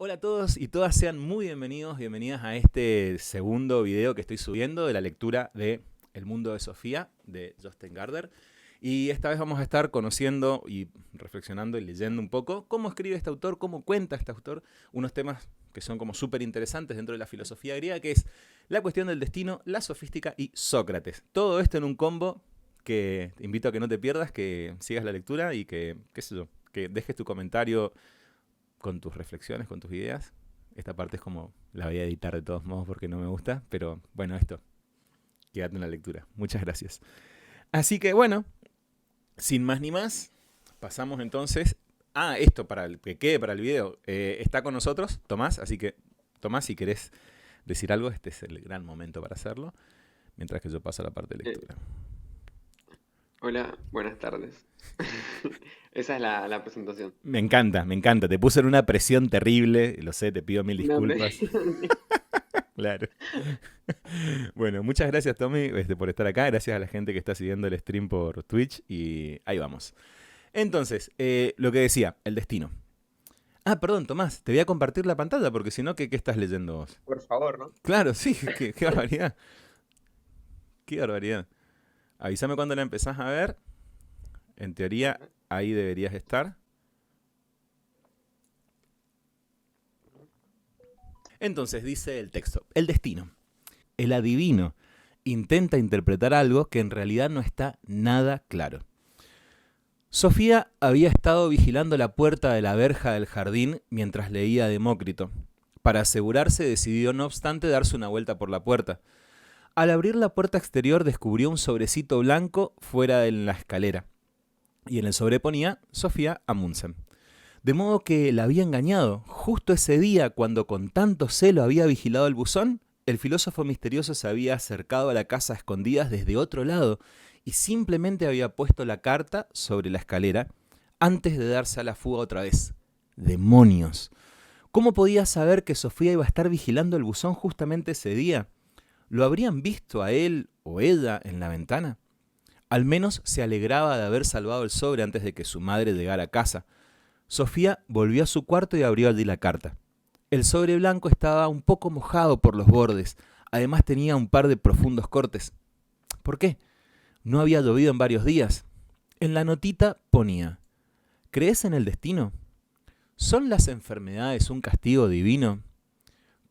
Hola a todos y todas, sean muy bienvenidos, bienvenidas a este segundo video que estoy subiendo de la lectura de El mundo de Sofía, de Jostein Gaarder. Y esta vez vamos a estar conociendo y reflexionando y leyendo un poco cómo escribe este autor, cómo cuenta este autor, unos temas que son como súper interesantes dentro de la filosofía griega, que es la cuestión del destino, la sofística y Sócrates. Todo esto en un combo que te invito a que no te pierdas, que sigas la lectura y que, qué sé yo, que dejes tu comentario con tus reflexiones, con tus ideas. Esta parte es como, la voy a editar de todos modos porque no me gusta, pero bueno, esto, quédate en la lectura. Muchas gracias. Así que bueno, sin más ni más, pasamos entonces a esto para el que quede para el video. Está con nosotros Tomás, así que Tomás, si querés decir algo, este es el gran momento para hacerlo, mientras que yo paso a la parte de Eh, lectura. Hola, buenas tardes. Esa es la presentación. Me encanta, me encanta. Te puse en una presión terrible, lo sé, te pido mil Una disculpas. presión. Claro. Bueno, muchas gracias Tommy por estar acá, gracias a la gente que está siguiendo el stream por Twitch y ahí vamos. Entonces, lo que decía, el destino. Ah, perdón Tomás, te voy a compartir la pantalla porque si no, ¿qué estás leyendo vos? Por favor, ¿no? Claro, sí, qué barbaridad, qué barbaridad. Avísame cuando la empezás a ver, en teoría Ajá. ahí deberías estar. Entonces dice el texto, el destino. El adivino intenta interpretar algo que en realidad no está nada claro. Sofía había estado vigilando la puerta de la verja del jardín mientras leía a Demócrito. Para asegurarse, decidió no obstante darse una vuelta por la puerta. Al abrir la puerta exterior descubrió un sobrecito blanco fuera de la escalera, y en el sobre ponía Sofía Amundsen. De modo que la había engañado. Justo ese día, cuando con tanto celo había vigilado el buzón, el filósofo misterioso se había acercado a la casa a escondidas desde otro lado y simplemente había puesto la carta sobre la escalera antes de darse a la fuga otra vez. ¡Demonios! ¿Cómo podía saber que Sofía iba a estar vigilando el buzón justamente ese día? ¿Lo habrían visto a él o ella en la ventana? Al menos se alegraba de haber salvado el sobre antes de que su madre llegara a casa. Sofía volvió a su cuarto y abrió allí la carta. El sobre blanco estaba un poco mojado por los bordes. Además tenía un par de profundos cortes. ¿Por qué? No había llovido en varios días. En la notita ponía: ¿crees en el destino? ¿Son las enfermedades un castigo divino?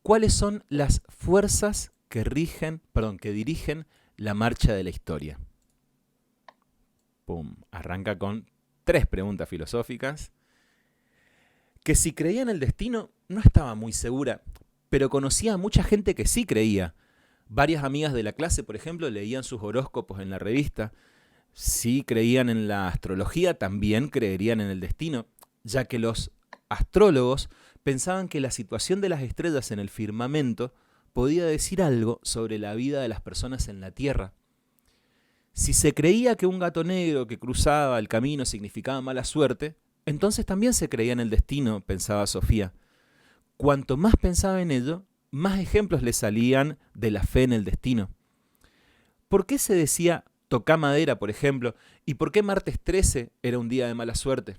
¿Cuáles son las fuerzas que dirigen la marcha de la historia? Pum. Arranca con 3 preguntas filosóficas que si creía en el destino no estaba muy segura, pero conocía a mucha gente que sí creía. Varias amigas de la clase, por ejemplo, leían sus horóscopos en la revista. Si creían en la astrología, también creerían en el destino, ya que los astrólogos pensaban que la situación de las estrellas en el firmamento podía decir algo sobre la vida de las personas en la Tierra. Si se creía que un gato negro que cruzaba el camino significaba mala suerte, entonces también se creía en el destino, pensaba Sofía. Cuanto más pensaba en ello, más ejemplos le salían de la fe en el destino. ¿Por qué se decía toca madera, por ejemplo? ¿Y por qué martes 13 era un día de mala suerte?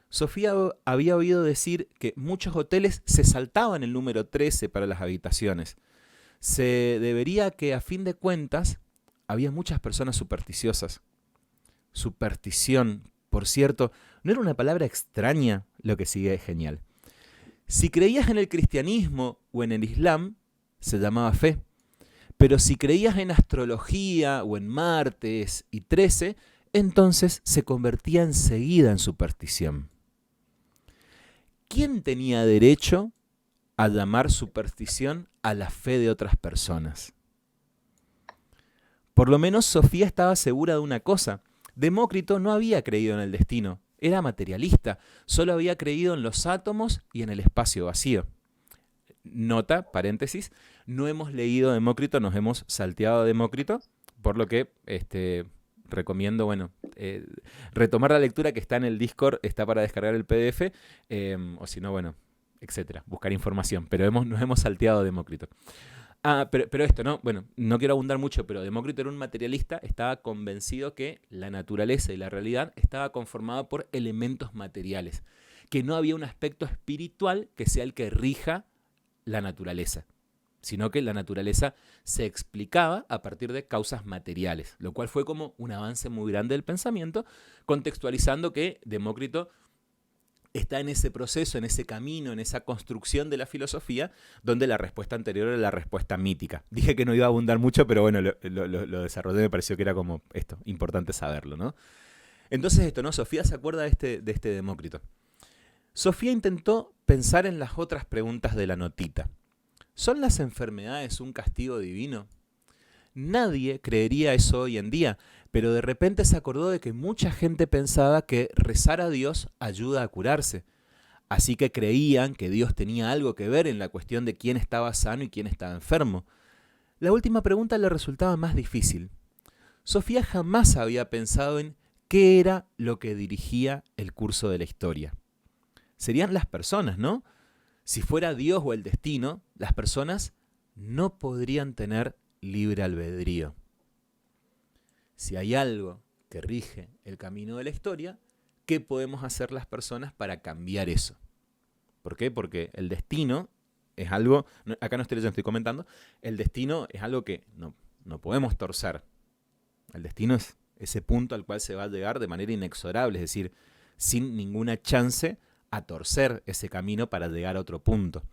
Sofía había oído decir que muchos hoteles se saltaban el número 13 para las habitaciones. Se debería que, a fin de cuentas, había muchas personas supersticiosas. Superstición, por cierto, no era una palabra extraña, lo que sigue es genial. Si creías en el cristianismo o en el islam, se llamaba fe. Pero si creías en astrología o en martes y 13, entonces se convertía enseguida en superstición. ¿Quién tenía derecho a llamar superstición a la fe de otras personas? Por lo menos Sofía estaba segura de una cosa. Demócrito no había creído en el destino, era materialista, solo había creído en los átomos y en el espacio vacío. Nota, paréntesis, no hemos leído Demócrito, nos hemos salteado a Demócrito, por lo que recomiendo, bueno, retomar la lectura que está en el Discord, está para descargar el PDF, o si no, bueno, etcétera, buscar información, pero nos hemos salteado a Demócrito. Ah, pero esto, ¿no? Bueno, no quiero abundar mucho, pero Demócrito era un materialista, estaba convencido que la naturaleza y la realidad estaba conformada por elementos materiales, que no había un aspecto espiritual que sea el que rija la naturaleza, sino que la naturaleza se explicaba a partir de causas materiales, lo cual fue como un avance muy grande del pensamiento, contextualizando que Demócrito está en ese proceso, en ese camino, en esa construcción de la filosofía, donde la respuesta anterior era la respuesta mítica. Dije que no iba a abundar mucho, pero bueno, lo desarrollé, me pareció que era como esto, importante saberlo, ¿no? Entonces esto, ¿no? Sofía se acuerda de este Demócrito. Sofía intentó pensar en las otras preguntas de la notita. ¿Son las enfermedades un castigo divino? Nadie creería eso hoy en día, pero de repente se acordó de que mucha gente pensaba que rezar a Dios ayuda a curarse. Así que creían que Dios tenía algo que ver en la cuestión de quién estaba sano y quién estaba enfermo. La última pregunta le resultaba más difícil. Sofía jamás había pensado en qué era lo que dirigía el curso de la historia. Serían las personas, ¿no? Si fuera Dios o el destino, las personas no podrían tener libre albedrío. Si hay algo que rige el camino de la historia, ¿qué podemos hacer las personas para cambiar eso? ¿Por qué? Porque el destino es algo, acá no estoy comentando, el destino es algo que no podemos torcer. El destino es ese punto al cual se va a llegar de manera inexorable, es decir, sin ninguna chance a torcer ese camino para llegar a otro punto.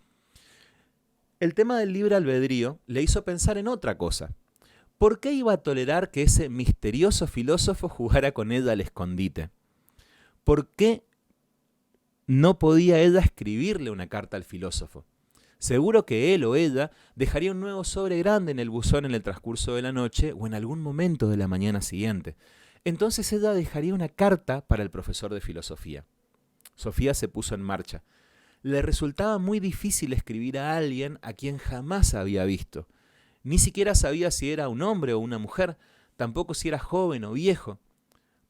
El tema del libre albedrío le hizo pensar en otra cosa. ¿Por qué iba a tolerar que ese misterioso filósofo jugara con ella al escondite? ¿Por qué no podía ella escribirle una carta al filósofo? Seguro que él o ella dejaría un nuevo sobre grande en el buzón en el transcurso de la noche o en algún momento de la mañana siguiente. Entonces ella dejaría una carta para el profesor de filosofía. Sofía se puso en marcha. Le resultaba muy difícil escribir a alguien a quien jamás había visto. Ni siquiera sabía si era un hombre o una mujer, tampoco si era joven o viejo.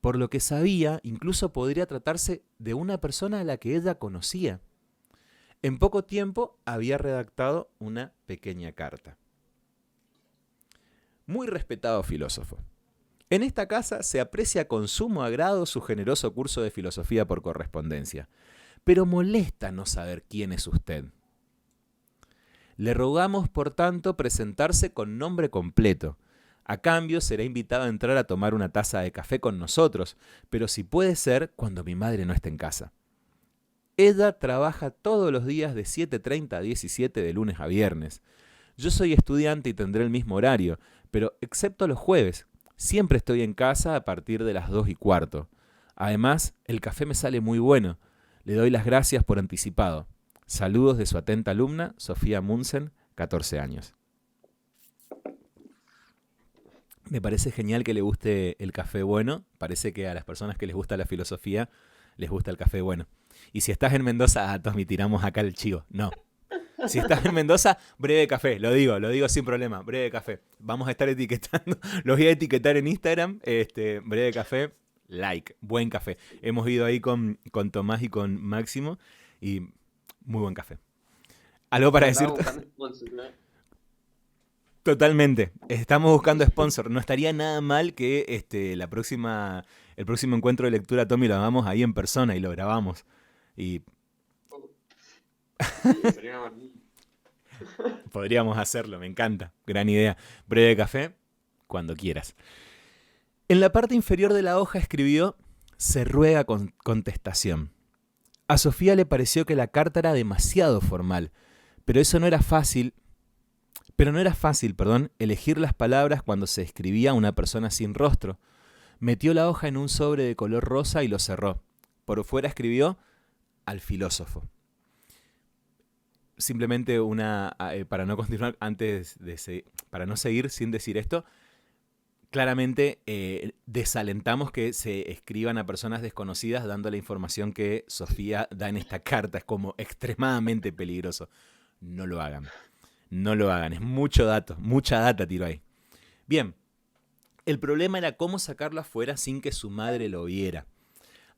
Por lo que sabía, incluso podría tratarse de una persona a la que ella conocía. En poco tiempo había redactado una pequeña carta. Muy respetado filósofo. En esta casa se aprecia con sumo agrado su generoso curso de filosofía por correspondencia, pero molesta no saber quién es usted. Le rogamos, por tanto, presentarse con nombre completo. A cambio, será invitado a entrar a tomar una taza de café con nosotros, pero si puede ser, cuando mi madre no esté en casa. Ella trabaja todos los días de 7:30 a 17 de lunes a viernes. Yo soy estudiante y tendré el mismo horario, pero excepto los jueves, siempre estoy en casa a partir de las 2:15. Además, el café me sale muy bueno. Le doy las gracias por anticipado. Saludos de su atenta alumna, Sofía Munsen, 14 años. Me parece genial que le guste el café bueno. Parece que a las personas que les gusta la filosofía les gusta el café bueno. Y si estás en Mendoza, Tommy, tiramos acá el chivo. No. Si estás en Mendoza, breve café. Lo digo sin problema. Breve café. Vamos a estar etiquetando. Los voy a etiquetar en Instagram. Breve café, like. Buen café. Hemos ido ahí con Tomás y con Máximo. Y muy buen café. ¿Algo para decir? Totalmente. Estamos buscando sponsor. No estaría nada mal que el próximo encuentro de lectura, Tommy, lo hagamos ahí en persona y lo grabamos. Y podríamos hacerlo, me encanta. Gran idea. Breve café, cuando quieras. En la parte inferior de la hoja escribió: se ruega con contestación. A Sofía le pareció que la carta era demasiado formal, pero no era fácil, elegir las palabras cuando se escribía a una persona sin rostro. Metió la hoja en un sobre de color rosa y lo cerró. Por fuera escribió: al filósofo. Simplemente para no continuar para no seguir sin decir esto, claramente desalentamos que se escriban a personas desconocidas dando la información que Sofía da en esta carta. Es como extremadamente peligroso. No lo hagan. No lo hagan. Es mucha data tiro ahí. Bien, el problema era cómo sacarlo afuera sin que su madre lo viera.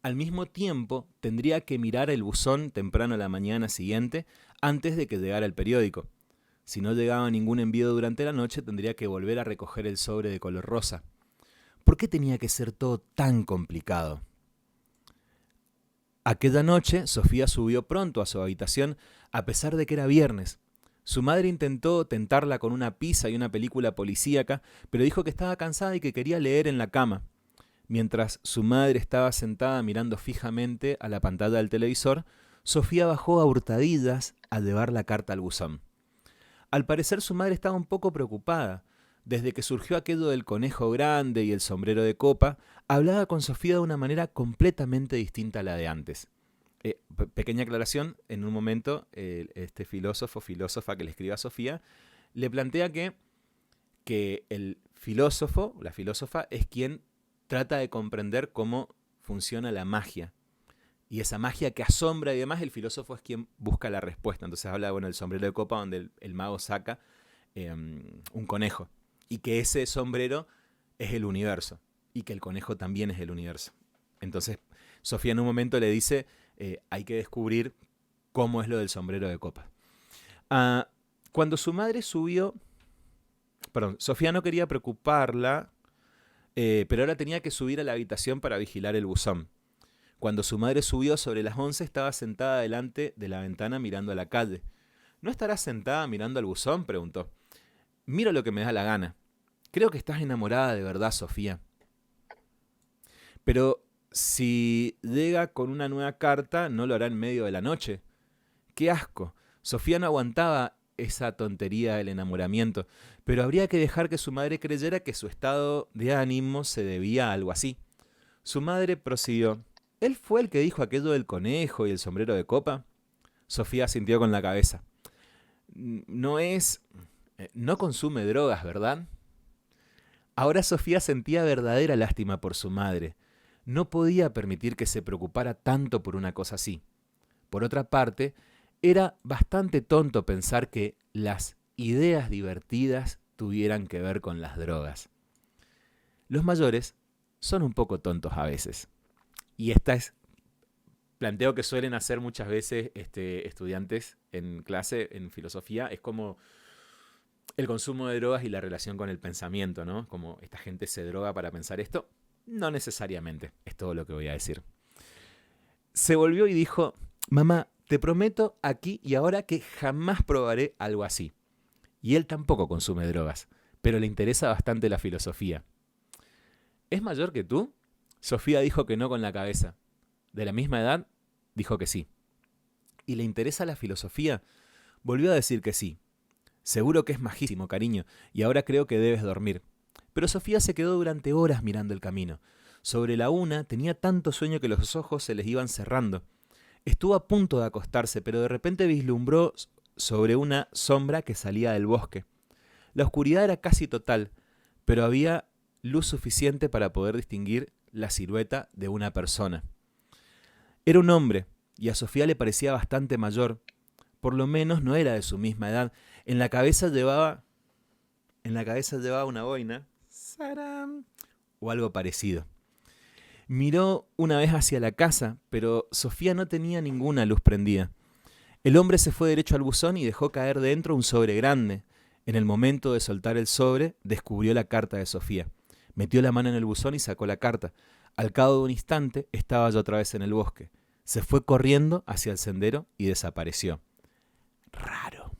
Al mismo tiempo, tendría que mirar el buzón temprano a la mañana siguiente antes de que llegara el periódico. Si no llegaba ningún envío durante la noche, tendría que volver a recoger el sobre de color rosa. ¿Por qué tenía que ser todo tan complicado? Aquella noche, Sofía subió pronto a su habitación a pesar de que era viernes. Su madre intentó tentarla con una pizza y una película policíaca, pero dijo que estaba cansada y que quería leer en la cama. Mientras su madre estaba sentada mirando fijamente a la pantalla del televisor, Sofía bajó a hurtadillas a llevar la carta al buzón. Al parecer su madre estaba un poco preocupada. Desde que surgió aquello del conejo grande y el sombrero de copa, hablaba con Sofía de una manera completamente distinta a la de antes. Pequeña aclaración, en un momento este filósofa que le escribe a Sofía, le plantea que el filósofo, la filósofa, es quien trata de comprender cómo funciona la magia. Y esa magia que asombra y demás, el filósofo es quien busca la respuesta. Entonces habla, del sombrero de copa donde el mago saca un conejo. Y que ese sombrero es el universo. Y que el conejo también es el universo. Entonces Sofía en un momento le dice, hay que descubrir cómo es lo del sombrero de copa. Cuando su madre subió, Sofía no quería preocuparla, pero ahora tenía que subir a la habitación para vigilar el buzón. Cuando su madre subió sobre las 11, estaba sentada delante de la ventana mirando a la calle. ¿No estarás sentada mirando al buzón?, preguntó. Miro lo que me da la gana. Creo que estás enamorada de verdad, Sofía. Pero si llega con una nueva carta, no lo hará en medio de la noche. ¡Qué asco! Sofía no aguantaba esa tontería del enamoramiento, pero habría que dejar que su madre creyera que su estado de ánimo se debía a algo así. Su madre prosiguió. ¿Él fue el que dijo aquello del conejo y el sombrero de copa? Sofía asintió con la cabeza. No consume drogas, ¿verdad? Ahora Sofía sentía verdadera lástima por su madre. No podía permitir que se preocupara tanto por una cosa así. Por otra parte, era bastante tonto pensar que las ideas divertidas tuvieran que ver con las drogas. Los mayores son un poco tontos a veces. Y planteo que suelen hacer muchas veces estudiantes en clase, en filosofía, es como el consumo de drogas y la relación con el pensamiento, ¿no? Como esta gente se droga para pensar esto. No necesariamente, es todo lo que voy a decir. Se volvió y dijo, mamá, te prometo aquí y ahora que jamás probaré algo así. Y él tampoco consume drogas, pero le interesa bastante la filosofía. ¿Es mayor que tú? Sofía dijo que no con la cabeza. ¿De la misma edad? Dijo que sí. ¿Y le interesa la filosofía? Volvió a decir que sí. Seguro que es majísimo, cariño, y ahora creo que debes dormir. Pero Sofía se quedó durante horas mirando el camino. Sobre la 1 tenía tanto sueño que los ojos se les iban cerrando. Estuvo a punto de acostarse, pero de repente vislumbró sobre una sombra que salía del bosque. La oscuridad era casi total, pero había luz suficiente para poder distinguir la silueta de una persona. Era un hombre, y a Sofía le parecía bastante mayor. Por lo menos no era de su misma edad. En la cabeza llevaba una boina, ¡sarán!, o algo parecido. Miró una vez hacia la casa, pero Sofía no tenía ninguna luz prendida. El hombre se fue derecho al buzón y dejó caer dentro un sobre grande. En el momento de soltar el sobre, descubrió la carta de Sofía. Metió la mano en el buzón y sacó la carta. Al cabo de un instante, estaba ya otra vez en el bosque. Se fue corriendo hacia el sendero y desapareció. Raro.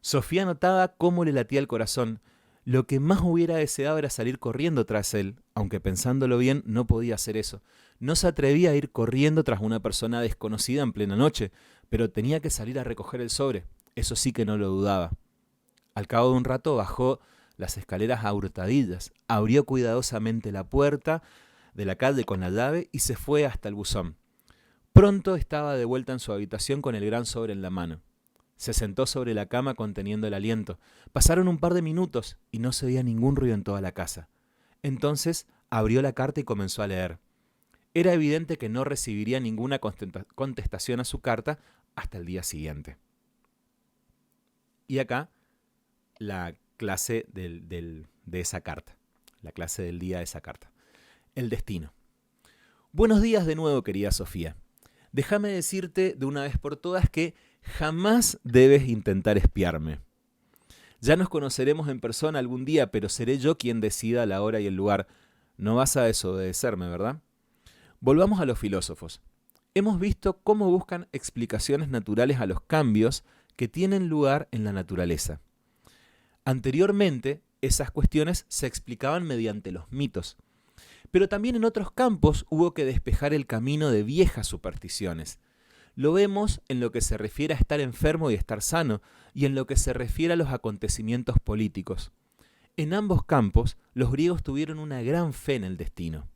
Sofía notaba cómo le latía el corazón. Lo que más hubiera deseado era salir corriendo tras él, aunque pensándolo bien no podía hacer eso. No se atrevía a ir corriendo tras una persona desconocida en plena noche, pero tenía que salir a recoger el sobre. Eso sí que no lo dudaba. Al cabo de un rato bajó las escaleras a hurtadillas, abrió cuidadosamente la puerta de la calle con la llave y se fue hasta el buzón. Pronto estaba de vuelta en su habitación con el gran sobre en la mano. Se sentó sobre la cama conteniendo el aliento. Pasaron un par de minutos y no se oía ningún ruido en toda la casa. Entonces abrió la carta y comenzó a leer. Era evidente que no recibiría ninguna contestación a su carta hasta el día siguiente. Y acá la clase de esa carta, la clase del día de esa carta. El destino. Buenos días de nuevo, querida Sofía. Déjame decirte de una vez por todas que jamás debes intentar espiarme. Ya nos conoceremos en persona algún día, pero seré yo quien decida la hora y el lugar. No vas a desobedecerme, ¿verdad? Volvamos a los filósofos. hemos visto cómo buscan explicaciones naturales a los cambios que tienen lugar en la naturaleza. Anteriormente, esas cuestiones se explicaban mediante los mitos, pero también en otros campos hubo que despejar el camino de viejas supersticiones. Lo vemos en lo que se refiere a estar enfermo y estar sano, y en lo que se refiere a los acontecimientos políticos. En ambos campos, los griegos tuvieron una gran fe en el destino.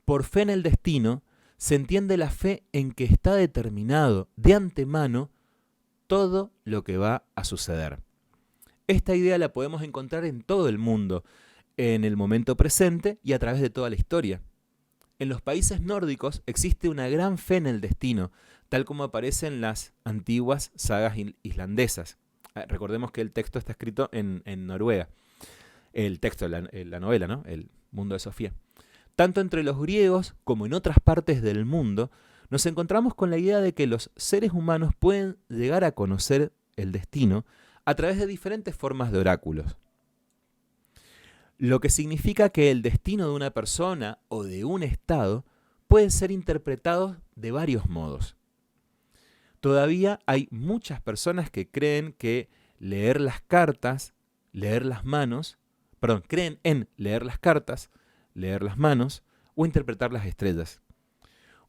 Por fe en el destino, se entiende la fe en que está determinado de antemano todo lo que va a suceder. Esta idea la podemos encontrar en todo el mundo, en el momento presente y a través de toda la historia. En los países nórdicos existe una gran fe en el destino, tal como aparece en las antiguas sagas islandesas. Recordemos que el texto está escrito en Noruega. El texto, la novela, ¿no? El mundo de Sofía. Tanto entre los griegos como en otras partes del mundo, nos encontramos con la idea de que los seres humanos pueden llegar a conocer el destino a través de diferentes formas de oráculos. Lo que significa que el destino de una persona o de un estado puede ser interpretado de varios modos. Todavía hay muchas personas que creen que leer las cartas, creen en leer las cartas, leer las manos o interpretar las estrellas.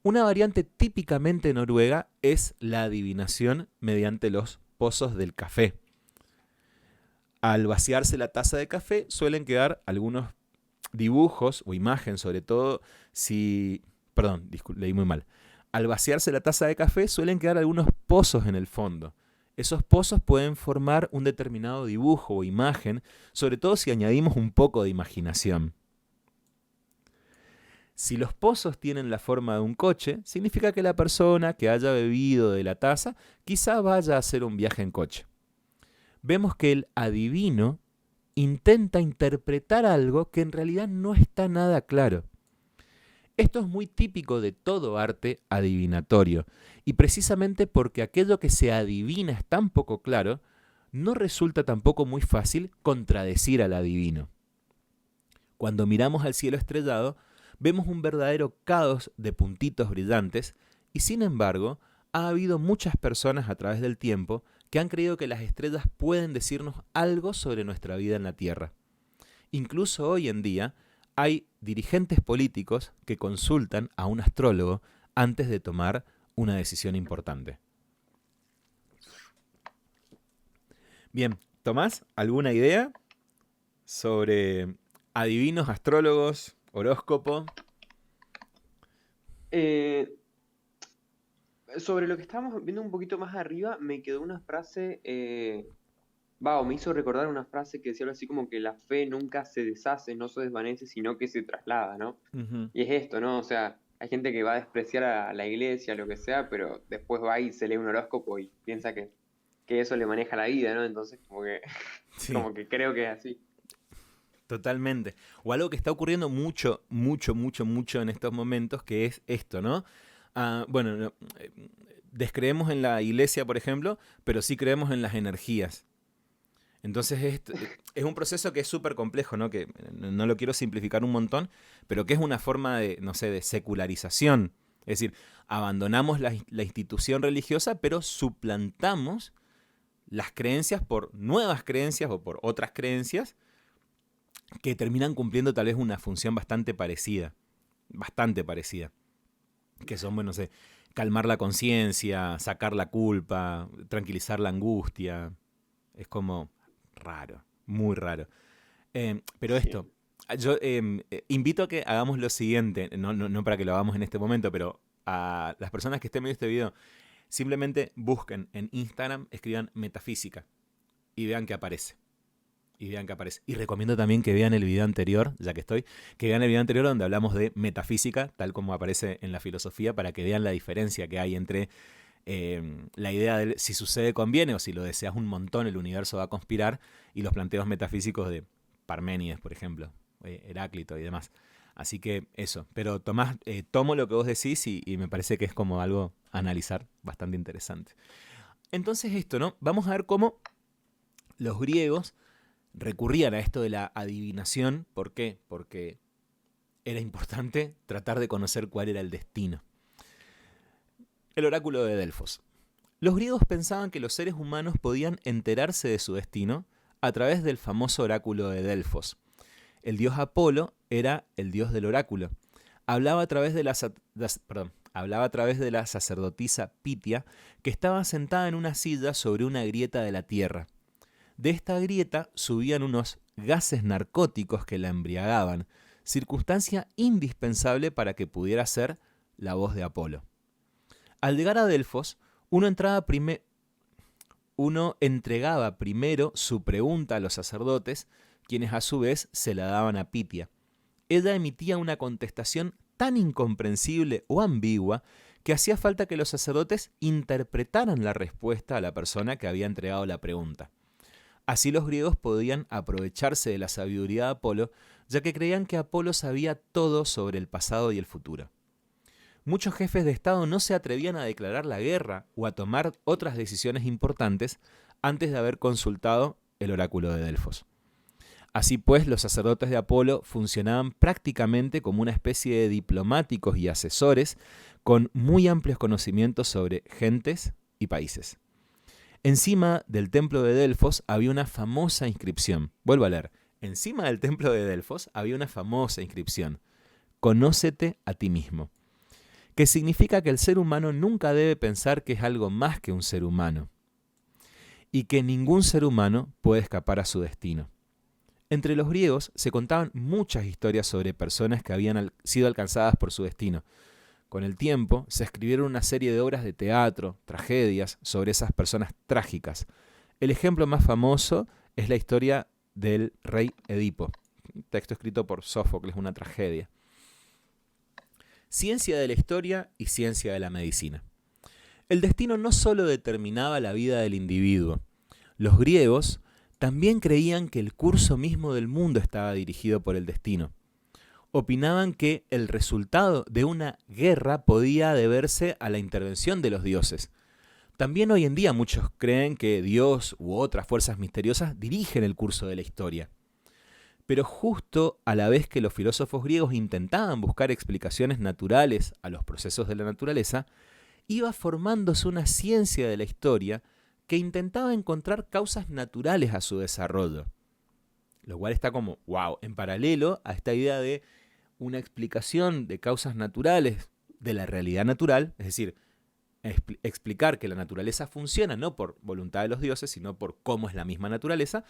Una variante típicamente noruega es la adivinación mediante los pozos del café. Al vaciarse la taza de café suelen quedar algunos dibujos o imágenes, sobre todo si... Perdón, leí muy mal. Al vaciarse la taza de café suelen quedar algunos pozos en el fondo. Esos pozos pueden formar un determinado dibujo o imagen, sobre todo si añadimos un poco de imaginación. Si los pozos tienen la forma de un coche, significa que la persona que haya bebido de la taza quizá vaya a hacer un viaje en coche. Vemos que el adivino intenta interpretar algo que en realidad no está nada claro. Esto es muy típico de todo arte adivinatorio, y precisamente porque aquello que se adivina es tan poco claro, no resulta tampoco muy fácil contradecir al adivino. Cuando miramos al cielo estrellado, vemos un verdadero caos de puntitos brillantes, y sin embargo, ha habido muchas personas a través del tiempo que han creído que las estrellas pueden decirnos algo sobre nuestra vida en la Tierra. Incluso hoy en día hay dirigentes políticos que consultan a un astrólogo antes de tomar una decisión importante. Bien, Tomás, ¿alguna idea sobre adivinos, astrólogos, horóscopo? Sobre lo que estábamos viendo un poquito más arriba, me quedó una frase, o me hizo recordar una frase que decía algo así como que la fe nunca se deshace, no se desvanece, sino que se traslada, ¿no? Uh-huh. Y es esto, ¿no? O sea, hay gente que va a despreciar a la iglesia, lo que sea, pero después va y se lee un horóscopo y piensa que eso le maneja la vida, ¿no? Entonces, como que, Sí. como que creo que es así. Totalmente. O algo que está ocurriendo mucho en estos momentos, que es esto, ¿no? Descreemos en la iglesia, por ejemplo, pero sí creemos en las energías. Entonces es un proceso que es súper complejo, ¿no? Que no lo quiero simplificar un montón, pero que es una forma de, no sé, de secularización. Es decir, abandonamos la institución religiosa, pero suplantamos las creencias por nuevas creencias o por otras creencias que terminan cumpliendo tal vez una función bastante parecida. Que son, bueno, no sé, calmar la conciencia, sacar la culpa, tranquilizar la angustia. Es como raro, muy raro. Pero Sí. esto, yo invito a que hagamos lo siguiente, no para que lo hagamos en este momento, pero a las personas que estén viendo este video, simplemente busquen en Instagram, escriban metafísica y vean qué aparece. Y recomiendo también que vean el video anterior, ya que vean el video anterior donde hablamos de metafísica, tal como aparece en la filosofía, para que vean la diferencia que hay entre la idea de si sucede conviene o si lo deseas un montón el universo va a conspirar, y los planteos metafísicos de Parménides, por ejemplo, Heráclito y demás. Así que eso. Pero Tomás, tomo lo que vos decís y me parece que es como algo a analizar bastante interesante. Entonces esto, ¿no? Vamos a ver cómo los griegos recurrían a esto de la adivinación. ¿Por qué? Porque era importante tratar de conocer cuál era el destino. El oráculo de Delfos. Los griegos pensaban que los seres humanos podían enterarse de su destino a través del famoso oráculo de Delfos. El dios Apolo era el dios del oráculo. Hablaba a través de la sacerdotisa Pitia, que estaba sentada en una silla sobre una grieta de la tierra. De esta grieta subían unos gases narcóticos que la embriagaban, circunstancia indispensable para que pudiera ser la voz de Apolo. Al llegar a Delfos, uno entregaba primero su pregunta a los sacerdotes, quienes a su vez se la daban a Pitia. Ella emitía una contestación tan incomprensible o ambigua que hacía falta que los sacerdotes interpretaran la respuesta a la persona que había entregado la pregunta. Así los griegos podían aprovecharse de la sabiduría de Apolo, ya que creían que Apolo sabía todo sobre el pasado y el futuro. Muchos jefes de Estado no se atrevían a declarar la guerra o a tomar otras decisiones importantes antes de haber consultado el oráculo de Delfos. Así pues, los sacerdotes de Apolo funcionaban prácticamente como una especie de diplomáticos y asesores con muy amplios conocimientos sobre gentes y países. Encima del templo de Delfos había una famosa inscripción. Vuelvo a leer. Encima del templo de Delfos había una famosa inscripción. Conócete a ti mismo. Que significa que el ser humano nunca debe pensar que es algo más que un ser humano. Y que ningún ser humano puede escapar a su destino. Entre los griegos se contaban muchas historias sobre personas que habían sido alcanzadas por su destino. Con el tiempo se escribieron una serie de obras de teatro, tragedias, sobre esas personas trágicas. El ejemplo más famoso es la historia del rey Edipo, un texto escrito por Sófocles, una tragedia. Ciencia de la historia y ciencia de la medicina. El destino no solo determinaba la vida del individuo. Los griegos también creían que el curso mismo del mundo estaba dirigido por el destino. Opinaban que el resultado de una guerra podía deberse a la intervención de los dioses. También hoy en día muchos creen que Dios u otras fuerzas misteriosas dirigen el curso de la historia. Pero justo a la vez que los filósofos griegos intentaban buscar explicaciones naturales a los procesos de la naturaleza, iba formándose una ciencia de la historia que intentaba encontrar causas naturales a su desarrollo. Lo cual está como, wow, en paralelo a esta idea de una explicación de causas naturales de la realidad natural, es decir, explicar que la naturaleza funciona no por voluntad de los dioses, sino por cómo es la misma naturaleza,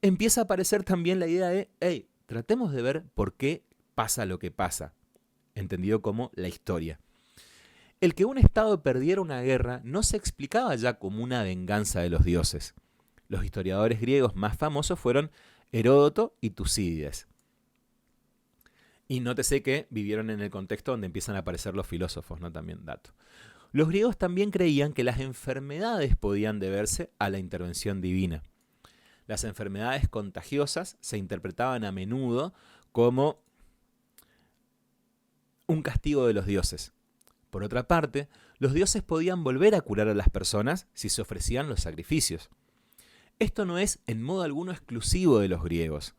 empieza a aparecer también la idea de, hey, tratemos de ver por qué pasa lo que pasa, entendido como la historia. El que un estado perdiera una guerra no se explicaba ya como una venganza de los dioses. Los historiadores griegos más famosos fueron Heródoto y Tucídides. Y nótese que vivieron en el contexto donde empiezan a aparecer los filósofos, ¿no? También dato. Los griegos también creían que las enfermedades podían deberse a la intervención divina. Las enfermedades contagiosas se interpretaban a menudo como un castigo de los dioses. Por otra parte, los dioses podían volver a curar a las personas si se ofrecían los sacrificios. Esto no es en modo alguno exclusivo de los griegos.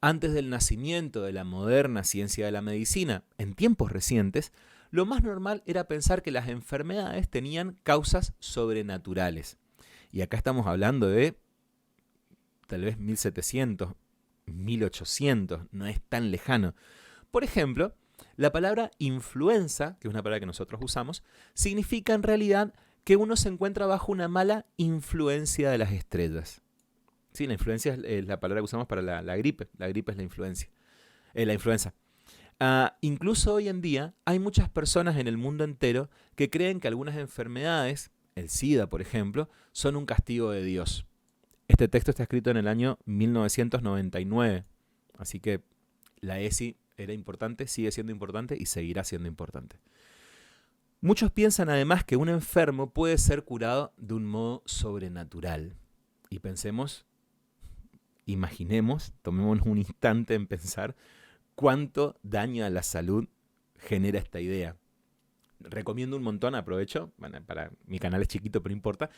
Antes del nacimiento de la moderna ciencia de la medicina, en tiempos recientes, lo más normal era pensar que las enfermedades tenían causas sobrenaturales. Y acá estamos hablando de tal vez 1700, 1800, no es tan lejano. Por ejemplo, la palabra influenza, que es una palabra que nosotros usamos, significa en realidad que uno se encuentra bajo una mala influencia de las estrellas. Sí, la influencia es la palabra que usamos para la gripe. La gripe es la influenza. Incluso hoy en día hay muchas personas en el mundo entero que creen que algunas enfermedades, el SIDA por ejemplo, son un castigo de Dios. Este texto está escrito en el año 1999, así que la ESI era importante, sigue siendo importante y seguirá siendo importante. Muchos piensan además que un enfermo puede ser curado de un modo sobrenatural. Y imaginemos, tomémonos un instante en pensar cuánto daño a la salud genera esta idea. Recomiendo un montón, aprovecho, para mi canal es chiquito pero importa,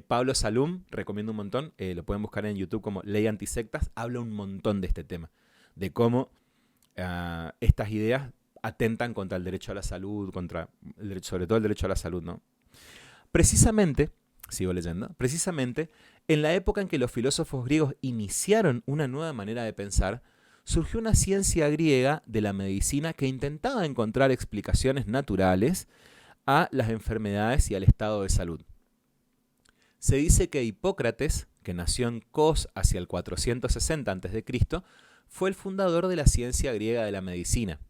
Pablo Salum, recomiendo un montón, lo pueden buscar en YouTube como Ley Antisectas, habla un montón de este tema, de cómo estas ideas atentan contra el derecho a la salud, sobre todo el derecho a la salud, ¿no? Precisamente, sigo leyendo, precisamente en la época en que los filósofos griegos iniciaron una nueva manera de pensar, surgió una ciencia griega de la medicina que intentaba encontrar explicaciones naturales a las enfermedades y al estado de salud. Se dice que Hipócrates, que nació en Cos hacia el 460 a.C., fue el fundador de la ciencia griega de la medicina.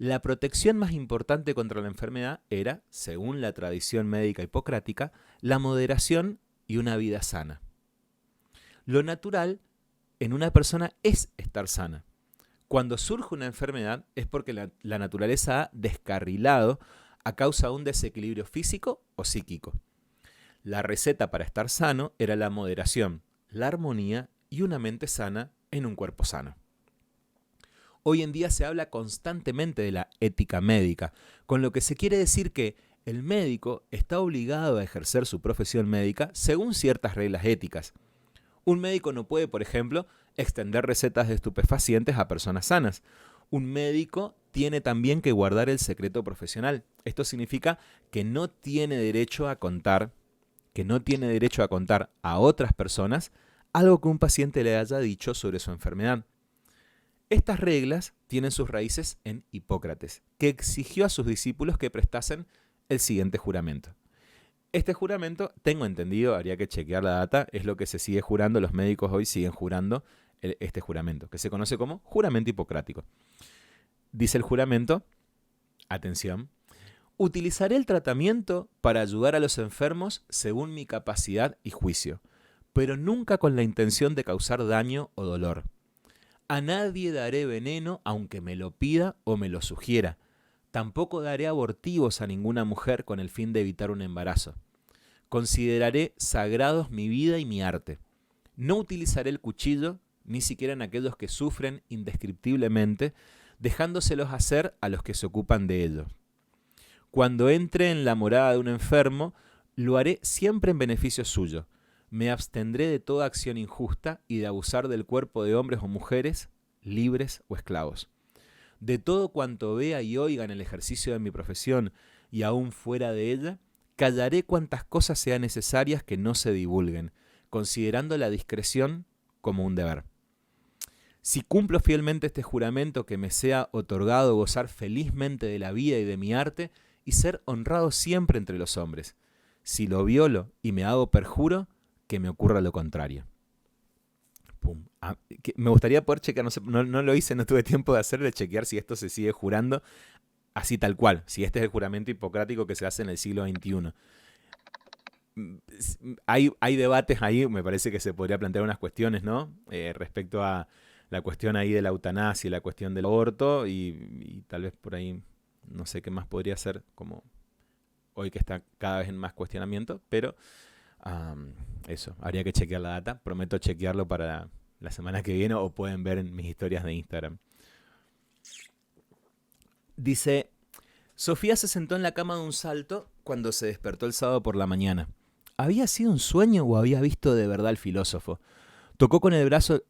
La protección más importante contra la enfermedad era, según la tradición médica hipocrática, la moderación y una vida sana. Lo natural en una persona es estar sana. Cuando surge una enfermedad es porque la naturaleza ha descarrilado a causa de un desequilibrio físico o psíquico. La receta para estar sano era la moderación, la armonía y una mente sana en un cuerpo sano. Hoy en día se habla constantemente de la ética médica, con lo que se quiere decir que el médico está obligado a ejercer su profesión médica según ciertas reglas éticas. Un médico no puede, por ejemplo, extender recetas de estupefacientes a personas sanas. Un médico tiene también que guardar el secreto profesional. Esto significa que no tiene derecho a contar a otras personas algo que un paciente le haya dicho sobre su enfermedad. Estas reglas tienen sus raíces en Hipócrates, que exigió a sus discípulos que prestasen el siguiente juramento. Este juramento, tengo entendido, habría que chequear la data, es lo que se sigue jurando, los médicos hoy siguen jurando este juramento, que se conoce como juramento hipocrático. Dice el juramento, atención, utilizaré el tratamiento para ayudar a los enfermos según mi capacidad y juicio, pero nunca con la intención de causar daño o dolor. A nadie daré veneno aunque me lo pida o me lo sugiera. Tampoco daré abortivos a ninguna mujer con el fin de evitar un embarazo. Consideraré sagrados mi vida y mi arte. No utilizaré el cuchillo, ni siquiera en aquellos que sufren indescriptiblemente, dejándoselos hacer a los que se ocupan de ello. Cuando entre en la morada de un enfermo, lo haré siempre en beneficio suyo. Me abstendré de toda acción injusta y de abusar del cuerpo de hombres o mujeres, libres o esclavos. De todo cuanto vea y oiga en el ejercicio de mi profesión y aún fuera de ella, callaré cuantas cosas sean necesarias que no se divulguen, considerando la discreción como un deber. Si cumplo fielmente este juramento, que me sea otorgado gozar felizmente de la vida y de mi arte y ser honrado siempre entre los hombres. Si lo violo y me hago perjuro, que me ocurra lo contrario. Pum. Me gustaría poder chequear, no lo hice, no tuve tiempo de hacerlo, de chequear si esto se sigue jurando así tal cual, si este es el juramento hipocrático que se hace en el siglo XXI. Hay debates ahí, me parece que se podría plantear unas cuestiones, ¿no? Respecto a la cuestión ahí de la eutanasia y la cuestión del aborto y tal vez por ahí, no sé qué más podría ser, como hoy que está cada vez en más cuestionamiento, pero eso, habría que chequear la data. Prometo chequearlo para la semana que viene o pueden ver en mis historias de Instagram. Dice, Sofía se sentó en la cama de un salto cuando se despertó el sábado por la mañana. ¿Había sido un sueño o había visto de verdad al filósofo? Tocó con el brazo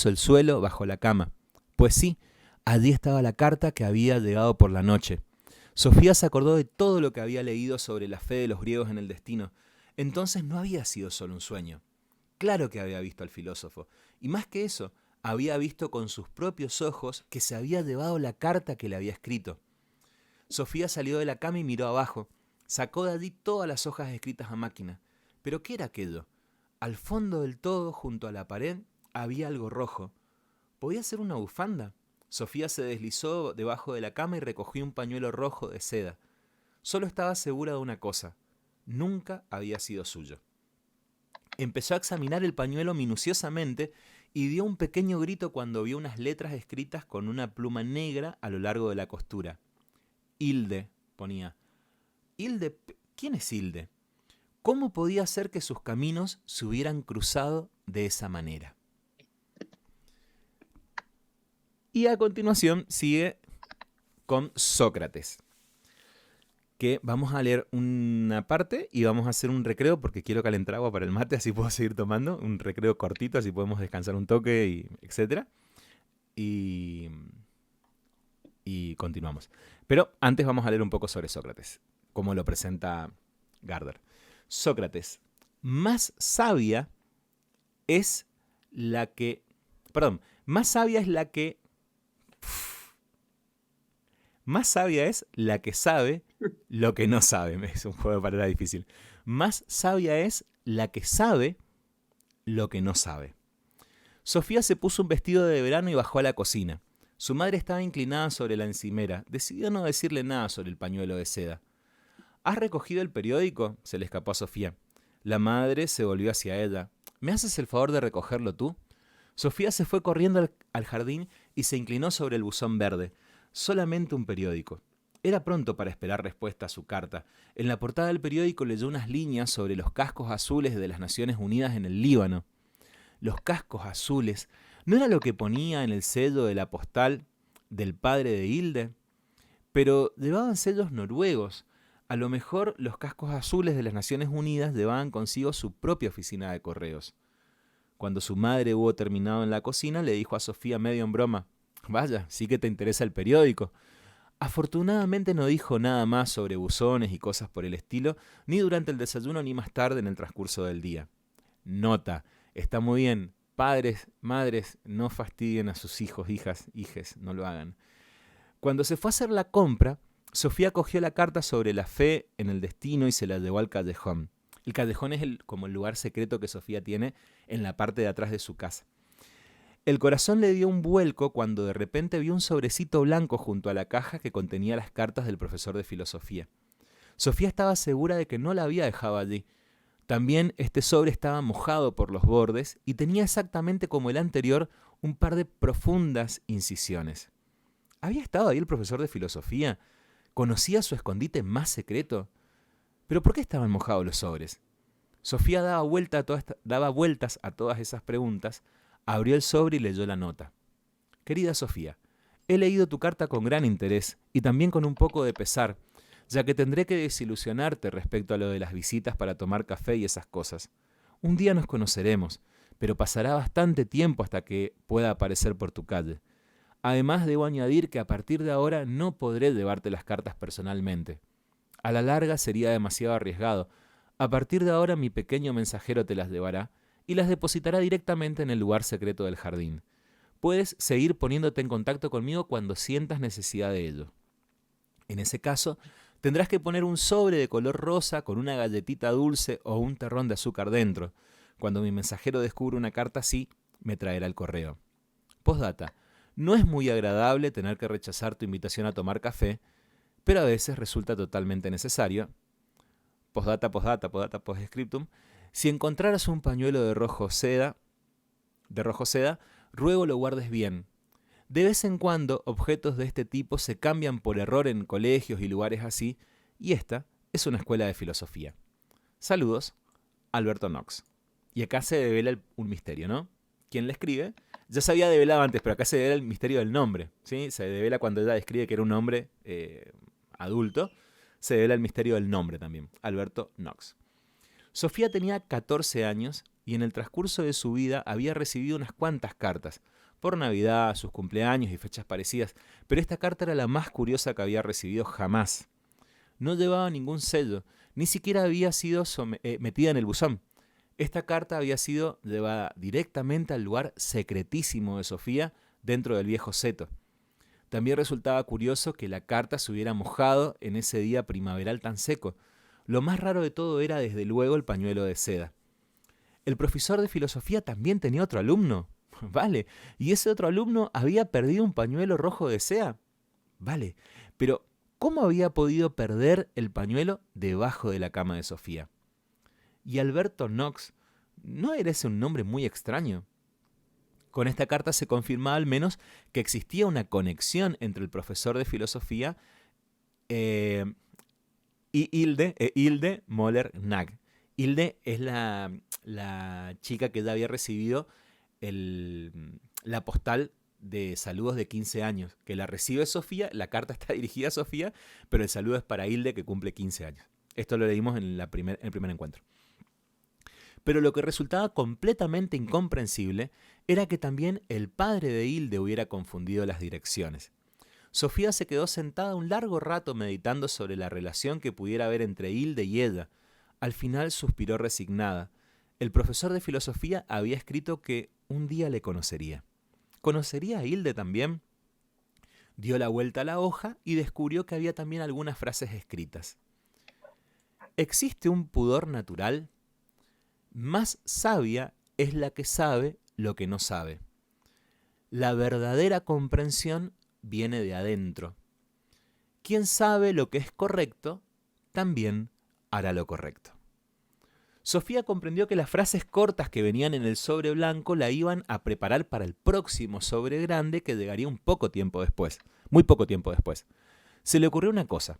el suelo bajo la cama. Pues sí, allí estaba la carta que había llegado por la noche. Sofía se acordó de todo lo que había leído sobre la fe de los griegos en el destino. Entonces no había sido solo un sueño. Claro que había visto al filósofo. Y más que eso, había visto con sus propios ojos que se había llevado la carta que le había escrito. Sofía salió de la cama y miró abajo. Sacó de allí todas las hojas escritas a máquina. ¿Pero qué era aquello? Al fondo del todo, junto a la pared, había algo rojo. ¿Podía ser una bufanda? Sofía se deslizó debajo de la cama y recogió un pañuelo rojo de seda. Solo estaba segura de una cosa. Nunca había sido suyo. Empezó a examinar el pañuelo minuciosamente y dio un pequeño grito cuando vio unas letras escritas con una pluma negra a lo largo de la costura. Hilde, ponía. ¿Hilde? ¿Quién es Hilde? ¿Cómo podía ser que sus caminos se hubieran cruzado de esa manera? Y a continuación sigue con Sócrates, que vamos a leer una parte y vamos a hacer un recreo porque quiero calentar agua para el mate, así puedo seguir tomando, un recreo cortito, así podemos descansar un toque, etc. Y continuamos. Pero antes vamos a leer un poco sobre Sócrates. como lo presenta Gardner. Sócrates, más sabia es la que... Perdón, más sabia es la que... Más sabia es la que sabe lo que no sabe. Es un juego de palabras difícil. Más sabia es la que sabe lo que no sabe. Sofía se puso un vestido de verano y bajó a la cocina. Su madre estaba inclinada sobre la encimera. Decidió no decirle nada sobre el pañuelo de seda. ¿Has recogido el periódico?, se le escapó a Sofía. La madre se volvió hacia ella. ¿Me haces el favor de recogerlo tú? Sofía se fue corriendo al jardín y se inclinó sobre el buzón verde. Solamente un periódico. Era pronto para esperar respuesta a su carta. En la portada del periódico leyó unas líneas sobre los cascos azules de las Naciones Unidas en el Líbano. Los cascos azules, ¿no era lo que ponía en el sello de la postal del padre de Hilde? Pero llevaban sellos noruegos. A lo mejor los cascos azules de las Naciones Unidas llevaban consigo su propia oficina de correos. Cuando su madre hubo terminado en la cocina, le dijo a Sofía medio en broma: «Vaya, sí que te interesa el periódico». Afortunadamente no dijo nada más sobre buzones y cosas por el estilo, ni durante el desayuno ni más tarde en el transcurso del día. Nota: está muy bien. Padres, madres, no fastidien a sus hijos, hijas, hijes, no lo hagan. Cuando se fue a hacer la compra, Sofía cogió la carta sobre la fe en el destino y se la llevó al callejón. El callejón es como el lugar secreto que Sofía tiene en la parte de atrás de su casa. El corazón le dio un vuelco cuando de repente vio un sobrecito blanco junto a la caja que contenía las cartas del profesor de filosofía. Sofía estaba segura de que no la había dejado allí. También este sobre estaba mojado por los bordes y tenía exactamente como el anterior un par de profundas incisiones. ¿Había estado ahí el profesor de filosofía? ¿Conocía su escondite más secreto? ¿Pero por qué estaban mojados los sobres? Sofía daba vueltas a todas esas preguntas, abrió el sobre y leyó la nota. Querida Sofía, he leído tu carta con gran interés y también con un poco de pesar, ya que tendré que desilusionarte respecto a lo de las visitas para tomar café y esas cosas. Un día nos conoceremos, pero pasará bastante tiempo hasta que pueda aparecer por tu calle. Además, debo añadir que a partir de ahora no podré llevarte las cartas personalmente. A la larga sería demasiado arriesgado. A partir de ahora mi pequeño mensajero te las llevará y las depositará directamente en el lugar secreto del jardín. Puedes seguir poniéndote en contacto conmigo cuando sientas necesidad de ello. En ese caso, tendrás que poner un sobre de color rosa con una galletita dulce o un terrón de azúcar dentro. Cuando mi mensajero descubra una carta así, me traerá el correo. Postdata. No es muy agradable tener que rechazar tu invitación a tomar café, pero a veces resulta totalmente necesario. Postdata, postscriptum. Si encontraras un pañuelo de rojo seda, ruego lo guardes bien. De vez en cuando, objetos de este tipo se cambian por error en colegios y lugares así, y esta es una escuela de filosofía. Saludos, Alberto Knox. Y acá se devela un misterio, ¿no? ¿Quién le escribe? Ya se había develado antes, pero acá se devela el misterio del nombre, ¿sí? Se devela cuando ella describe que era un hombre adulto, se devela el misterio del nombre también, Alberto Knox. Sofía tenía 14 años y en el transcurso de su vida había recibido unas cuantas cartas, por Navidad, sus cumpleaños y fechas parecidas, pero esta carta era la más curiosa que había recibido jamás. No llevaba ningún sello, ni siquiera había sido metida en el buzón. Esta carta había sido llevada directamente al lugar secretísimo de Sofía dentro del viejo seto. También resultaba curioso que la carta se hubiera mojado en ese día primaveral tan seco. Lo más raro de todo era desde luego el pañuelo de seda. ¿El profesor de filosofía también tenía otro alumno? Vale. ¿Y ese otro alumno había perdido un pañuelo rojo de seda? Vale. Pero ¿cómo había podido perder el pañuelo debajo de la cama de Sofía? Y Alberto Knox, ¿no era ese un nombre muy extraño? Con esta carta se confirmaba al menos que existía una conexión entre el profesor de filosofía y Hilde Moller-Knag. Hilde es la chica que ya había recibido la postal de saludos de 15 años, que la recibe Sofía, la carta está dirigida a Sofía, pero el saludo es para Hilde, que cumple 15 años. Esto lo leímos en el primer encuentro. Pero lo que resultaba completamente incomprensible era que también el padre de Hilde hubiera confundido las direcciones. Sofía se quedó sentada un largo rato meditando sobre la relación que pudiera haber entre Hilde y ella. Al final suspiró resignada. El profesor de filosofía había escrito que un día le conocería. ¿Conocería a Hilde también? Dio la vuelta a la hoja y descubrió que había también algunas frases escritas. ¿Existe un pudor natural? Más sabia es la que sabe lo que no sabe. La verdadera comprensión viene de adentro. Quien sabe lo que es correcto, también hará lo correcto. Sofía comprendió que las frases cortas que venían en el sobre blanco la iban a preparar para el próximo sobre grande que llegaría un poco tiempo después, muy poco tiempo después. Se le ocurrió una cosa.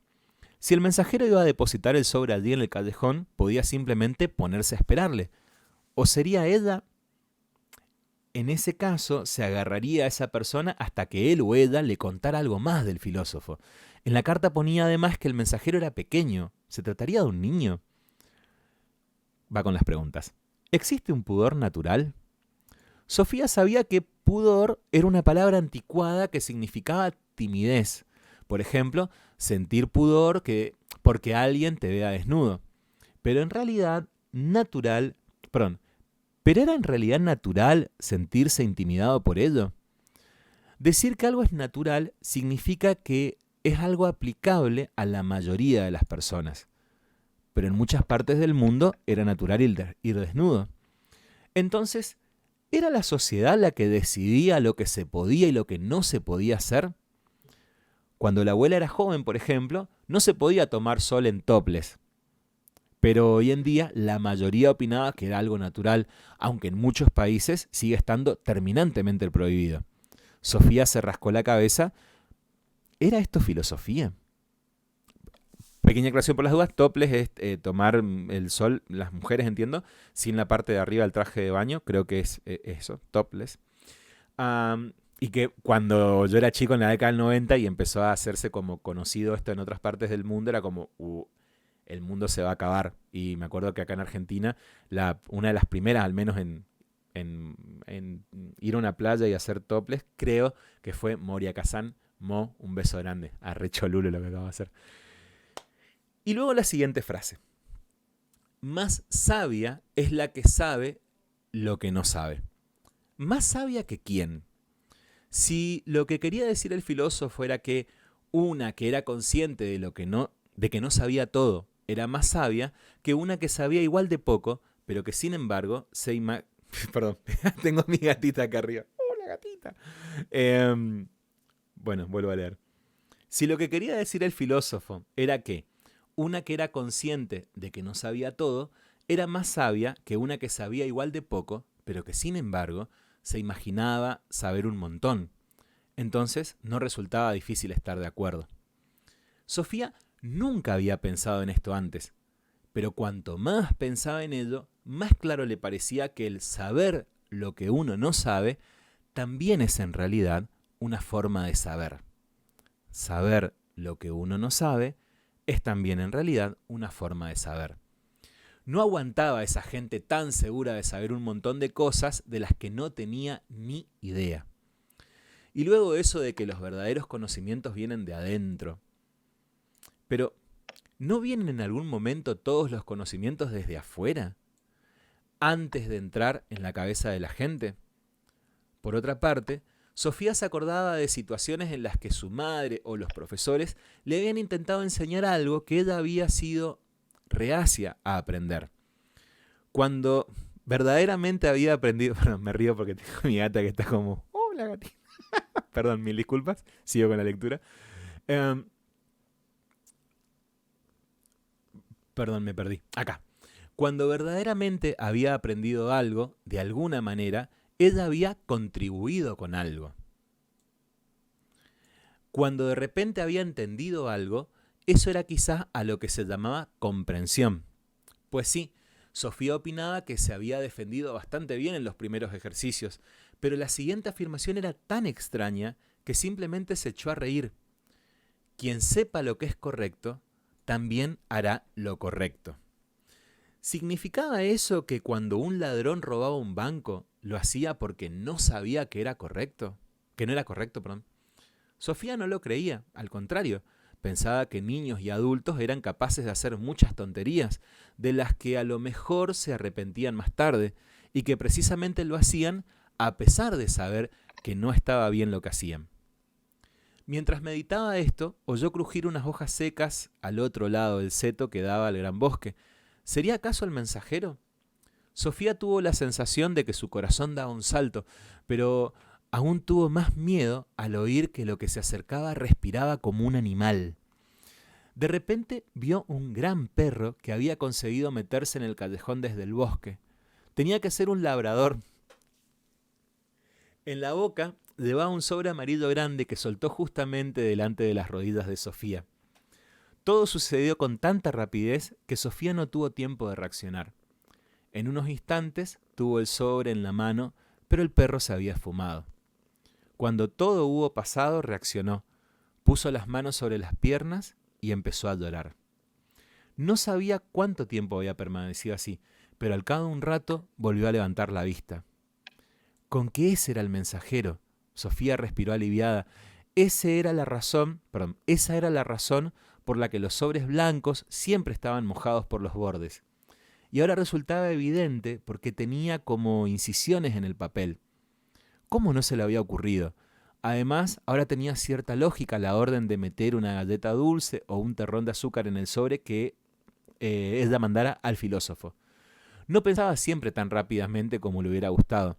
Si el mensajero iba a depositar el sobre allí en el callejón, podía simplemente ponerse a esperarle. ¿O sería ella? En ese caso, se agarraría a esa persona hasta que él o ella le contara algo más del filósofo. En la carta ponía además que el mensajero era pequeño. ¿Se trataría de un niño? Va con las preguntas. ¿Existe un pudor natural? Sofía sabía que pudor era una palabra anticuada que significaba timidez. Por ejemplo, sentir pudor porque alguien te vea desnudo. Pero ¿era en realidad natural sentirse intimidado por ello? Decir que algo es natural significa que es algo aplicable a la mayoría de las personas. Pero en muchas partes del mundo era natural ir desnudo. Entonces, ¿era la sociedad la que decidía lo que se podía y lo que no se podía hacer? Cuando la abuela era joven, por ejemplo, no se podía tomar sol en topless. Pero hoy en día la mayoría opinaba que era algo natural, aunque en muchos países sigue estando terminantemente prohibido. Sofía se rascó la cabeza. ¿Era esto filosofía? Pequeña aclaración por las dudas, topless es tomar el sol, las mujeres entiendo, sin la parte de arriba del traje de baño, creo que es eso, topless. Y que cuando yo era chico en la década del 90 y empezó a hacerse como conocido esto en otras partes del mundo, era como, el mundo se va a acabar. Y me acuerdo que acá en Argentina, una de las primeras, al menos en ir a una playa y hacer topless, creo que fue Moria Kazan. Mo, un beso grande, arrecholulo lo que acabo de hacer. Y luego la siguiente frase. Más sabia es la que sabe lo que no sabe. ¿Más sabia que quién? Si lo que quería decir el filósofo era que una que era consciente de que no sabía todo era más sabia que una que sabía igual de poco, pero que sin embargo Perdón, tengo mi gatita acá arriba. ¡Hola, gatita! Bueno, vuelvo a leer. Si lo que quería decir el filósofo era que una que era consciente de que no sabía todo era más sabia que una que sabía igual de poco, pero que sin embargo se imaginaba saber un montón. Entonces no resultaba difícil estar de acuerdo. Sofía nunca había pensado en esto antes, pero cuanto más pensaba en ello, más claro le parecía que el saber lo que uno no sabe también es en realidad una forma de saber. Saber lo que uno no sabe es también en realidad una forma de saber. No aguantaba esa gente tan segura de saber un montón de cosas de las que no tenía ni idea. Y luego eso de que los verdaderos conocimientos vienen de adentro. Pero, ¿no vienen en algún momento todos los conocimientos desde afuera? Antes de entrar en la cabeza de la gente. Por otra parte, Sofía se acordaba de situaciones en las que su madre o los profesores le habían intentado enseñar algo que ella había sido reacia a aprender. Cuando verdaderamente había aprendido... Bueno, me río porque tengo mi gata que está como... ¡Hola, gatita! Perdón, mil disculpas. Sigo con la lectura. Perdón, me perdí. Acá. Cuando verdaderamente había aprendido algo, de alguna manera, ella había contribuido con algo. Cuando de repente había entendido algo, eso era quizás a lo que se llamaba comprensión. Pues sí, Sofía opinaba que se había defendido bastante bien en los primeros ejercicios, pero la siguiente afirmación era tan extraña que simplemente se echó a reír. Quien sepa lo que es correcto, también hará lo correcto. ¿Significaba eso que cuando un ladrón robaba un banco, lo hacía porque no sabía que era correcto? Que no era correcto, perdón. Sofía no lo creía, al contrario, pensaba que niños y adultos eran capaces de hacer muchas tonterías, de las que a lo mejor se arrepentían más tarde, y que precisamente lo hacían a pesar de saber que no estaba bien lo que hacían. Mientras meditaba esto, oyó crujir unas hojas secas al otro lado del seto que daba al gran bosque. ¿Sería acaso el mensajero? Sofía tuvo la sensación de que su corazón daba un salto, pero aún tuvo más miedo al oír que lo que se acercaba respiraba como un animal. De repente vio un gran perro que había conseguido meterse en el callejón desde el bosque. Tenía que ser un labrador. En la boca llevaba un sobre amarillo grande que soltó justamente delante de las rodillas de Sofía. Todo sucedió con tanta rapidez que Sofía no tuvo tiempo de reaccionar. En unos instantes tuvo el sobre en la mano, pero el perro se había esfumado. Cuando todo hubo pasado, reaccionó, puso las manos sobre las piernas y empezó a llorar. No sabía cuánto tiempo había permanecido así, pero al cabo de un rato volvió a levantar la vista. ¿Con qué ese era el mensajero? Sofía respiró aliviada. Esa era la razón por la que los sobres blancos siempre estaban mojados por los bordes. Y ahora resultaba evidente porque tenía como incisiones en el papel. ¿Cómo no se le había ocurrido? Además, ahora tenía cierta lógica la orden de meter una galleta dulce o un terrón de azúcar en el sobre que ella mandara al filósofo. No pensaba siempre tan rápidamente como le hubiera gustado.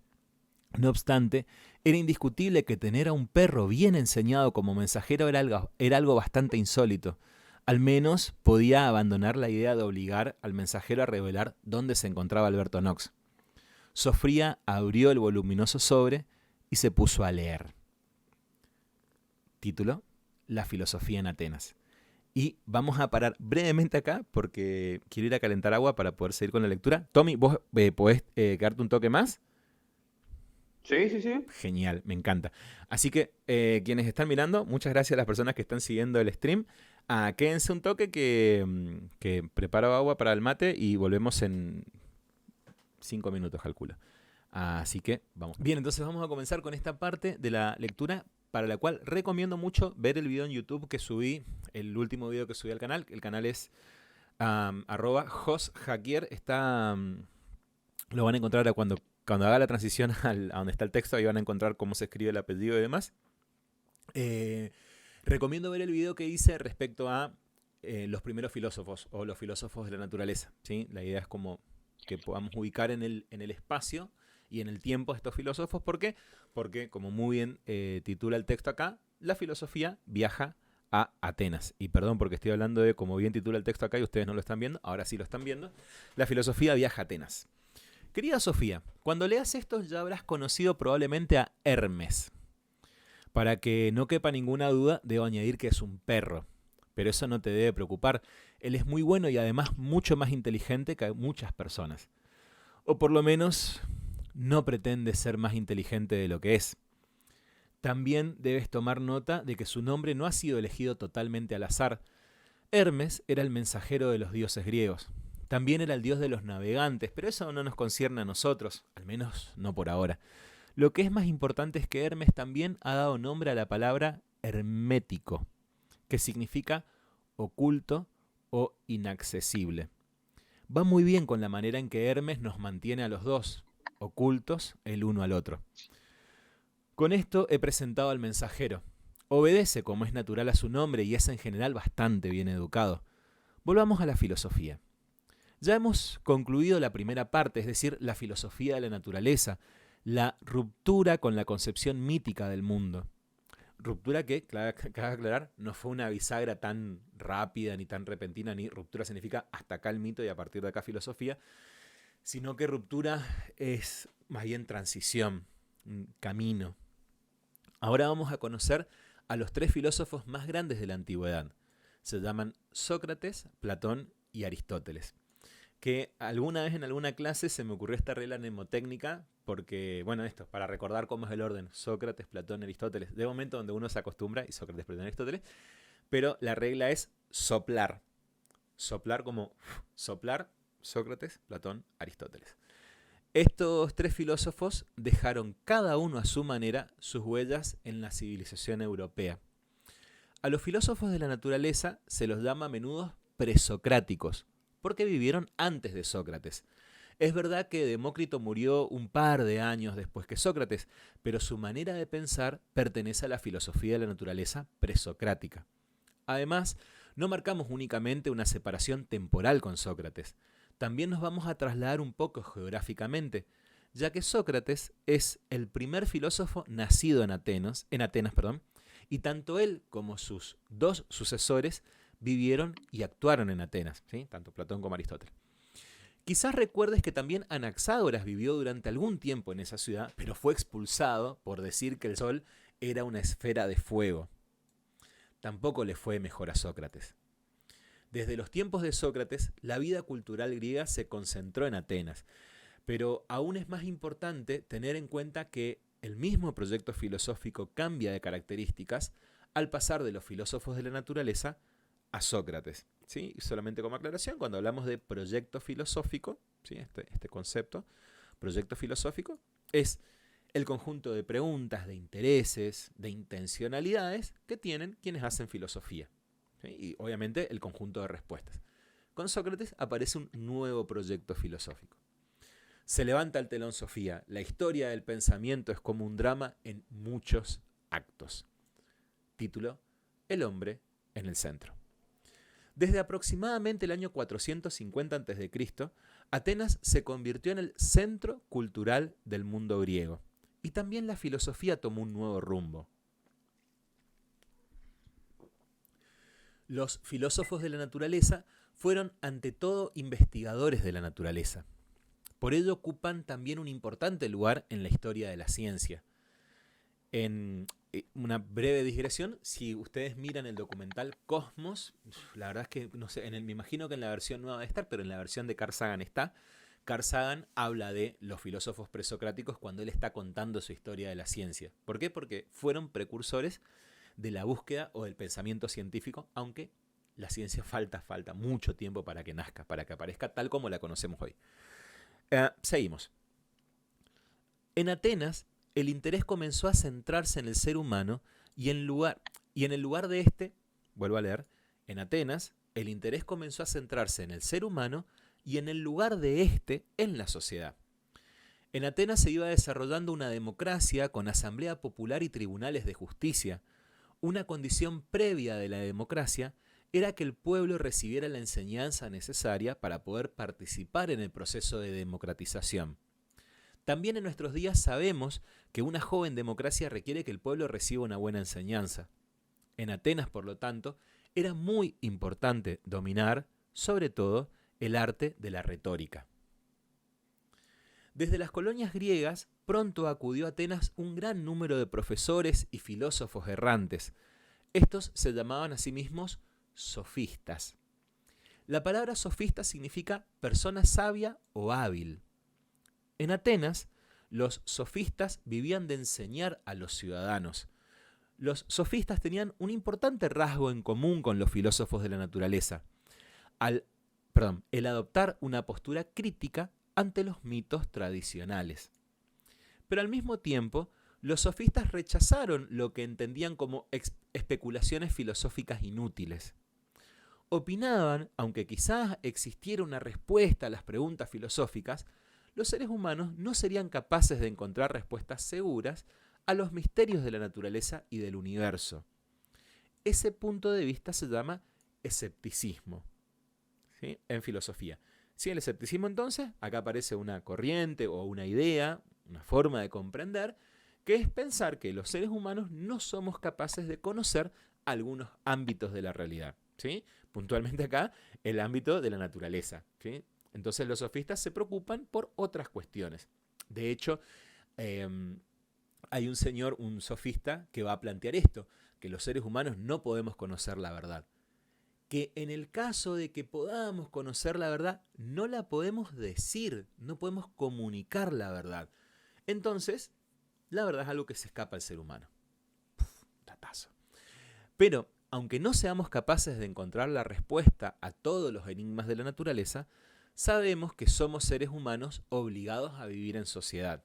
No obstante, era indiscutible que tener a un perro bien enseñado como mensajero era algo bastante insólito. Al menos podía abandonar la idea de obligar al mensajero a revelar dónde se encontraba Alberto Knox. Sofía abrió el voluminoso sobre y se puso a leer. Título: La filosofía en Atenas. Y vamos a parar brevemente acá porque quiero ir a calentar agua para poder seguir con la lectura. Tommy, ¿vos podés quedarte un toque más? Sí, sí, sí. Genial, me encanta. Así que quienes están mirando, muchas gracias a las personas que están siguiendo el stream. Quédense un toque que preparo agua para el mate y volvemos en 5 minutos, calculo. Así que vamos. Bien, entonces vamos a comenzar con esta parte de la lectura, para la cual recomiendo mucho ver el video en YouTube que subí, el último video que subí al canal. El canal es @josjaquier. Lo van a encontrar cuando haga la transición a donde está el texto. Ahí van a encontrar cómo se escribe el apellido y demás. Recomiendo ver el video que hice respecto a los primeros filósofos o los filósofos de la naturaleza, ¿sí? La idea es como que podamos ubicar en el espacio y en el tiempo a estos filósofos. ¿Por qué? Porque, como muy bien titula el texto acá, la filosofía viaja a Atenas. Y perdón porque estoy hablando de como bien titula el texto acá y ustedes no lo están viendo, ahora sí lo están viendo. La filosofía viaja a Atenas. Querida Sofía, cuando leas esto ya habrás conocido probablemente a Hermes. Para que no quepa ninguna duda, debo añadir que es un perro. Pero eso no te debe preocupar. Él es muy bueno y además mucho más inteligente que muchas personas. O por lo menos no pretende ser más inteligente de lo que es. También debes tomar nota de que su nombre no ha sido elegido totalmente al azar. Hermes era el mensajero de los dioses griegos. También era el dios de los navegantes, pero eso no nos concierne a nosotros, al menos no por ahora. Lo que es más importante es que Hermes también ha dado nombre a la palabra hermético, que significa oculto o inaccesible. Va muy bien con la manera en que Hermes nos mantiene a los dos, ocultos el uno al otro. Con esto he presentado al mensajero. Obedece como es natural a su nombre y es en general bastante bien educado. Volvamos a la filosofía. Ya hemos concluido la primera parte, es decir, la filosofía de la naturaleza, la ruptura con la concepción mítica del mundo. Ruptura que, cabe aclarar, no fue una bisagra tan rápida ni tan repentina, ni ruptura significa hasta acá el mito y a partir de acá filosofía, sino que ruptura es más bien transición, camino. Ahora vamos a conocer a los 3 filósofos más grandes de la antigüedad. Se llaman Sócrates, Platón y Aristóteles. Que alguna vez en alguna clase se me ocurrió esta regla mnemotécnica, porque, bueno, esto, para recordar cómo es el orden, Sócrates, Platón, Aristóteles, de momento donde uno se acostumbra, y Sócrates, Platón, Aristóteles, pero la regla es soplar. Soplar como soplar, Sócrates, Platón, Aristóteles. Estos 3 filósofos dejaron cada uno a su manera sus huellas en la civilización europea. A los filósofos de la naturaleza se los llama a menudo presocráticos, porque vivieron antes de Sócrates. Es verdad que Demócrito murió un par de años después que Sócrates, pero su manera de pensar pertenece a la filosofía de la naturaleza presocrática. Además, no marcamos únicamente una separación temporal con Sócrates, también nos vamos a trasladar un poco geográficamente, ya que Sócrates es el primer filósofo nacido en Atenas, y tanto él como sus dos sucesores vivieron y actuaron en Atenas, ¿sí? Tanto Platón como Aristóteles. Quizás recuerdes que también Anaxágoras vivió durante algún tiempo en esa ciudad, pero fue expulsado por decir que el sol era una esfera de fuego. Tampoco le fue mejor a Sócrates. Desde los tiempos de Sócrates, la vida cultural griega se concentró en Atenas, pero aún es más importante tener en cuenta que el mismo proyecto filosófico cambia de características al pasar de los filósofos de la naturaleza a Sócrates. ¿Sí? Y solamente como aclaración, cuando hablamos de proyecto filosófico, ¿sí? este concepto, proyecto filosófico, es el conjunto de preguntas, de intereses, de intencionalidades que tienen quienes hacen filosofía. ¿Sí? Y obviamente el conjunto de respuestas. Con Sócrates aparece un nuevo proyecto filosófico. Se levanta el telón, Sofía. La historia del pensamiento es como un drama en muchos actos. Título: El hombre en el centro. Desde aproximadamente el año 450 a.C., Atenas se convirtió en el centro cultural del mundo griego. Y también la filosofía tomó un nuevo rumbo. Los filósofos de la naturaleza fueron ante todo investigadores de la naturaleza. Por ello ocupan también un importante lugar en la historia de la ciencia. En una breve digresión, si ustedes miran el documental Cosmos, la verdad es que no sé, me imagino que en la versión nueva debe estar, pero en la versión de Carl Sagan está. Carl Sagan habla de los filósofos presocráticos cuando él está contando su historia de la ciencia. ¿Por qué? Porque fueron precursores de la búsqueda o del pensamiento científico, aunque la ciencia falta mucho tiempo para que nazca, para que aparezca tal como la conocemos hoy. Seguimos. En Atenas, el interés comenzó a centrarse en el ser humano y en el lugar de este, vuelvo a leer, en Atenas, el interés comenzó a centrarse en el ser humano y en el lugar de este en la sociedad. En Atenas se iba desarrollando una democracia con asamblea popular y tribunales de justicia. Una condición previa de la democracia era que el pueblo recibiera la enseñanza necesaria para poder participar en el proceso de democratización. También en nuestros días sabemos que una joven democracia requiere que el pueblo reciba una buena enseñanza. En Atenas, por lo tanto, era muy importante dominar, sobre todo, el arte de la retórica. Desde las colonias griegas, pronto acudió a Atenas un gran número de profesores y filósofos errantes. Estos se llamaban a sí mismos sofistas. La palabra sofista significa persona sabia o hábil. En Atenas, los sofistas vivían de enseñar a los ciudadanos. Los sofistas tenían un importante rasgo en común con los filósofos de la naturaleza: el adoptar una postura crítica ante los mitos tradicionales. Pero al mismo tiempo, los sofistas rechazaron lo que entendían como especulaciones filosóficas inútiles. Opinaban, aunque quizás existiera una respuesta a las preguntas filosóficas, los seres humanos no serían capaces de encontrar respuestas seguras a los misterios de la naturaleza y del universo. Ese punto de vista se llama escepticismo, ¿sí? En filosofía. Si el escepticismo, entonces, acá aparece una corriente o una idea, una forma de comprender, que es pensar que los seres humanos no somos capaces de conocer algunos ámbitos de la realidad, ¿sí? Puntualmente acá, el ámbito de la naturaleza, ¿sí? Entonces los sofistas se preocupan por otras cuestiones. De hecho, hay un sofista que va a plantear esto, que los seres humanos no podemos conocer la verdad. Que en el caso de que podamos conocer la verdad, no la podemos decir, no podemos comunicar la verdad. Entonces, la verdad es algo que se escapa al ser humano. Tatazo. Pero, aunque no seamos capaces de encontrar la respuesta a todos los enigmas de la naturaleza, sabemos que somos seres humanos obligados a vivir en sociedad.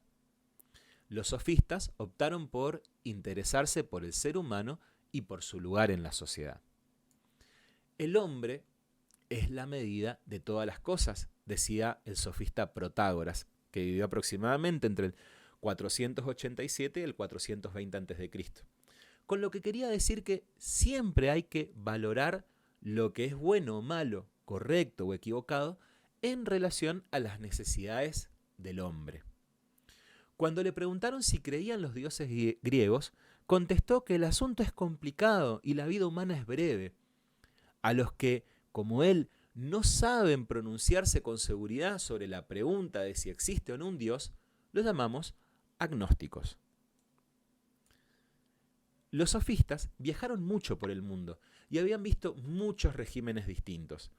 Los sofistas optaron por interesarse por el ser humano y por su lugar en la sociedad. El hombre es la medida de todas las cosas, decía el sofista Protágoras, que vivió aproximadamente entre el 487 y el 420 a.C. Con lo que quería decir que siempre hay que valorar lo que es bueno o malo, correcto o equivocado, en relación a las necesidades del hombre. Cuando le preguntaron si creían los dioses griegos, contestó que el asunto es complicado y la vida humana es breve. A los que, como él, no saben pronunciarse con seguridad sobre la pregunta de si existe o no un dios, los llamamos agnósticos. Los sofistas viajaron mucho por el mundo y habían visto muchos regímenes distintos.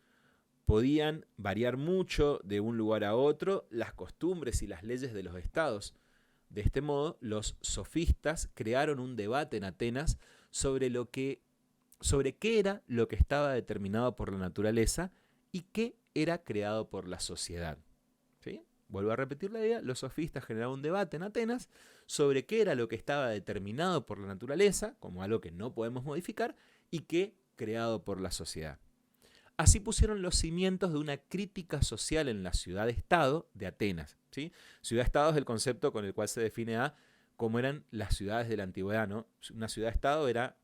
Podían variar mucho de un lugar a otro las costumbres y las leyes de los estados. De este modo, los sofistas crearon un debate en Atenas sobre qué era lo que estaba determinado por la naturaleza y qué era creado por la sociedad. ¿Sí? Vuelvo a repetir la idea, los sofistas generaron un debate en Atenas sobre qué era lo que estaba determinado por la naturaleza, como algo que no podemos modificar, y qué creado por la sociedad. Así pusieron los cimientos de una crítica social en la ciudad-estado de Atenas. ¿Sí? Ciudad-estado es el concepto con el cual se define a cómo eran las ciudades de la antigüedad, ¿no? Una ciudad-estado era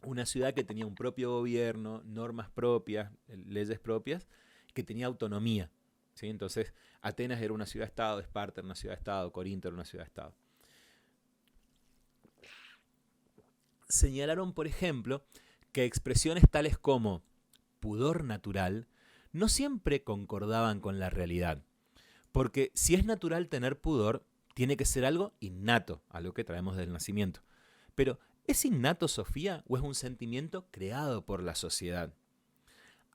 una ciudad que tenía un propio gobierno, normas propias, leyes propias, que tenía autonomía. ¿Sí? Entonces, Atenas era una ciudad-estado, Esparta era una ciudad-estado, Corinto era una ciudad-estado. Señalaron, por ejemplo, que expresiones tales como pudor natural no siempre concordaban con la realidad, porque si es natural tener pudor, tiene que ser algo innato, algo que traemos del nacimiento. Pero, ¿es innato, Sofía, o es un sentimiento creado por la sociedad?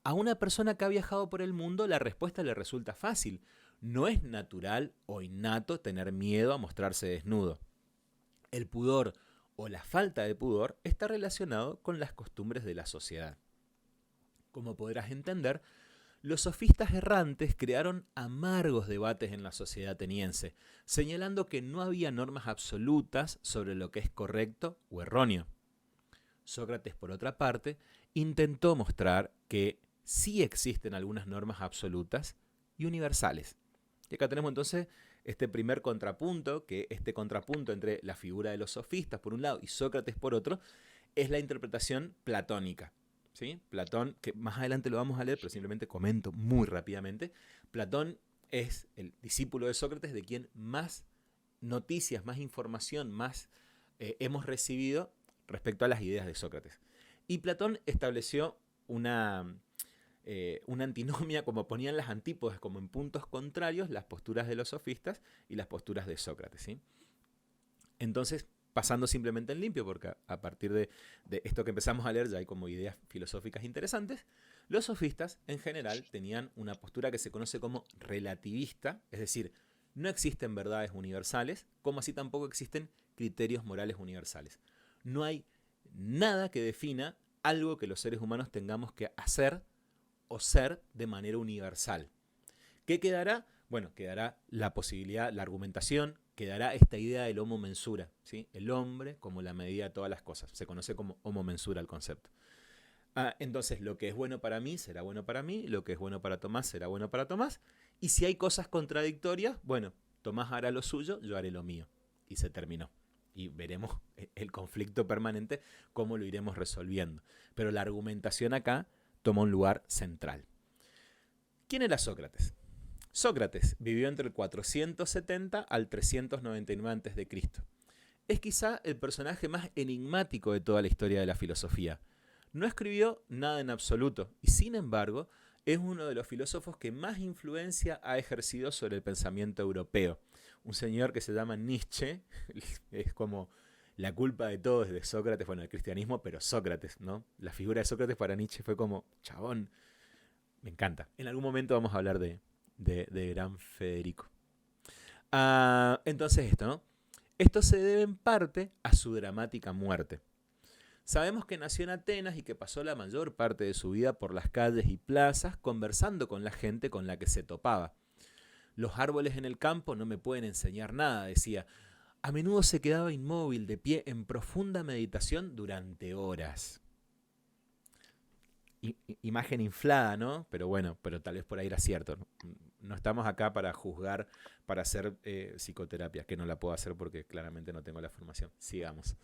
A una persona que ha viajado por el mundo, la respuesta le resulta fácil. No es natural o innato tener miedo a mostrarse desnudo. El pudor o la falta de pudor está relacionado con las costumbres de la sociedad. Como podrás entender, los sofistas errantes crearon amargos debates en la sociedad ateniense, señalando que no había normas absolutas sobre lo que es correcto o erróneo. Sócrates, por otra parte, intentó mostrar que sí existen algunas normas absolutas y universales. Y acá tenemos entonces este primer contrapunto, que este contrapunto entre la figura de los sofistas por un lado y Sócrates por otro, es la interpretación platónica. ¿Sí? Platón, que más adelante lo vamos a leer, pero simplemente comento muy rápidamente. Platón es el discípulo de Sócrates de quien más noticias, más información, más hemos recibido respecto a las ideas de Sócrates. Y Platón estableció una antinomia, como ponían las antípodas, como en puntos contrarios, las posturas de los sofistas y las posturas de Sócrates. ¿Sí? Entonces, pasando simplemente en limpio, porque a partir de esto que empezamos a leer ya hay como ideas filosóficas interesantes, los sofistas en general tenían una postura que se conoce como relativista, es decir, no existen verdades universales, como así tampoco existen criterios morales universales. No hay nada que defina algo que los seres humanos tengamos que hacer o ser de manera universal. ¿Qué quedará? Bueno, quedará la posibilidad, la argumentación, quedará esta idea del homo mensura, ¿sí? El hombre como la medida de todas las cosas. Se conoce como homo mensura el concepto. Entonces, lo que es bueno para mí será bueno para mí, lo que es bueno para Tomás será bueno para Tomás. Y si hay cosas contradictorias, bueno, Tomás hará lo suyo, yo haré lo mío. Y se terminó. Y veremos el conflicto permanente, cómo lo iremos resolviendo. Pero la argumentación acá toma un lugar central. ¿Quién era Sócrates? Sócrates vivió entre el 470 al 399 a.C. Es quizá el personaje más enigmático de toda la historia de la filosofía. No escribió nada en absoluto y, sin embargo, es uno de los filósofos que más influencia ha ejercido sobre el pensamiento europeo. Un señor que se llama Nietzsche, es como la culpa de todo desde Sócrates, bueno, el cristianismo, pero Sócrates, ¿no? La figura de Sócrates para Nietzsche fue como, chabón, me encanta. En algún momento vamos a hablar de gran Federico. Entonces esto, ¿no? Esto se debe en parte a su dramática muerte. Sabemos que nació en Atenas y que pasó la mayor parte de su vida por las calles y plazas conversando con la gente con la que se topaba. Los árboles en el campo no me pueden enseñar nada, decía. A menudo se quedaba inmóvil, de pie, en profunda meditación durante horas. Imagen inflada, ¿no? Pero bueno, pero tal vez por ahí era cierto. No estamos acá para juzgar, para hacer psicoterapia, que no la puedo hacer porque claramente no tengo la formación. Sigamos.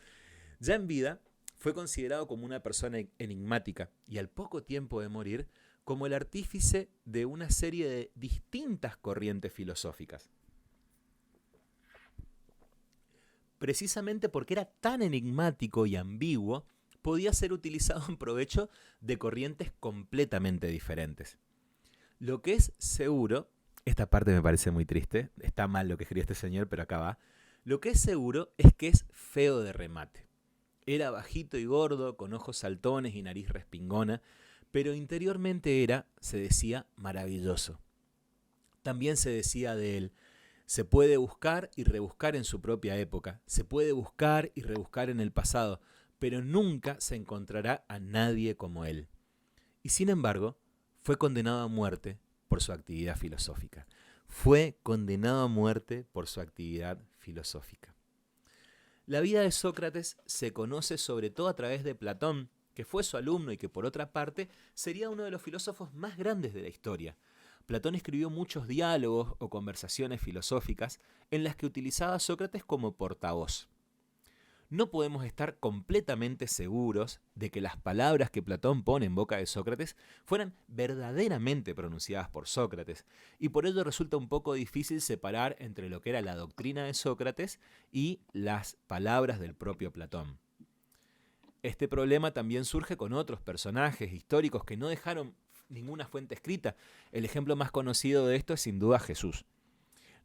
Ya en vida, fue considerado como una persona enigmática y al poco tiempo de morir, como el artífice de una serie de distintas corrientes filosóficas. Precisamente porque era tan enigmático y ambiguo, podía ser utilizado en provecho de corrientes completamente diferentes. Lo que es seguro, esta parte me parece muy triste, está mal lo que escribió este señor, pero acá va. Lo que es seguro es que es feo de remate. Era bajito y gordo, con ojos saltones y nariz respingona, pero interiormente era, se decía, maravilloso. También se decía de él: se puede buscar y rebuscar en su propia época, se puede buscar y rebuscar en el pasado, pero nunca se encontrará a nadie como él. Y sin embargo, fue condenado a muerte por su actividad filosófica. Fue condenado a muerte por su actividad filosófica. La vida de Sócrates se conoce sobre todo a través de Platón, que fue su alumno y que por otra parte sería uno de los filósofos más grandes de la historia. Platón escribió muchos diálogos o conversaciones filosóficas en las que utilizaba a Sócrates como portavoz. No podemos estar completamente seguros de que las palabras que Platón pone en boca de Sócrates fueran verdaderamente pronunciadas por Sócrates, y por ello resulta un poco difícil separar entre lo que era la doctrina de Sócrates y las palabras del propio Platón. Este problema también surge con otros personajes históricos que no dejaron ninguna fuente escrita. El ejemplo más conocido de esto es sin duda Jesús.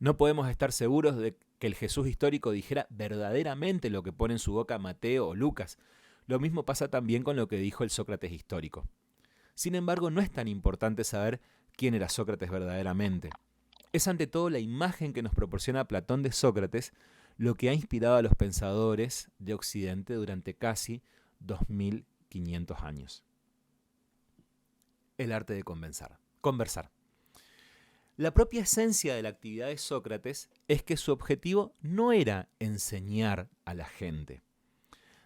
No podemos estar seguros de que el Jesús histórico dijera verdaderamente lo que pone en su boca Mateo o Lucas. Lo mismo pasa también con lo que dijo el Sócrates histórico. Sin embargo, no es tan importante saber quién era Sócrates verdaderamente. Es ante todo la imagen que nos proporciona Platón de Sócrates lo que ha inspirado a los pensadores de Occidente durante casi 2500 años. El arte de conversar. La propia esencia de la actividad de Sócrates es que su objetivo no era enseñar a la gente.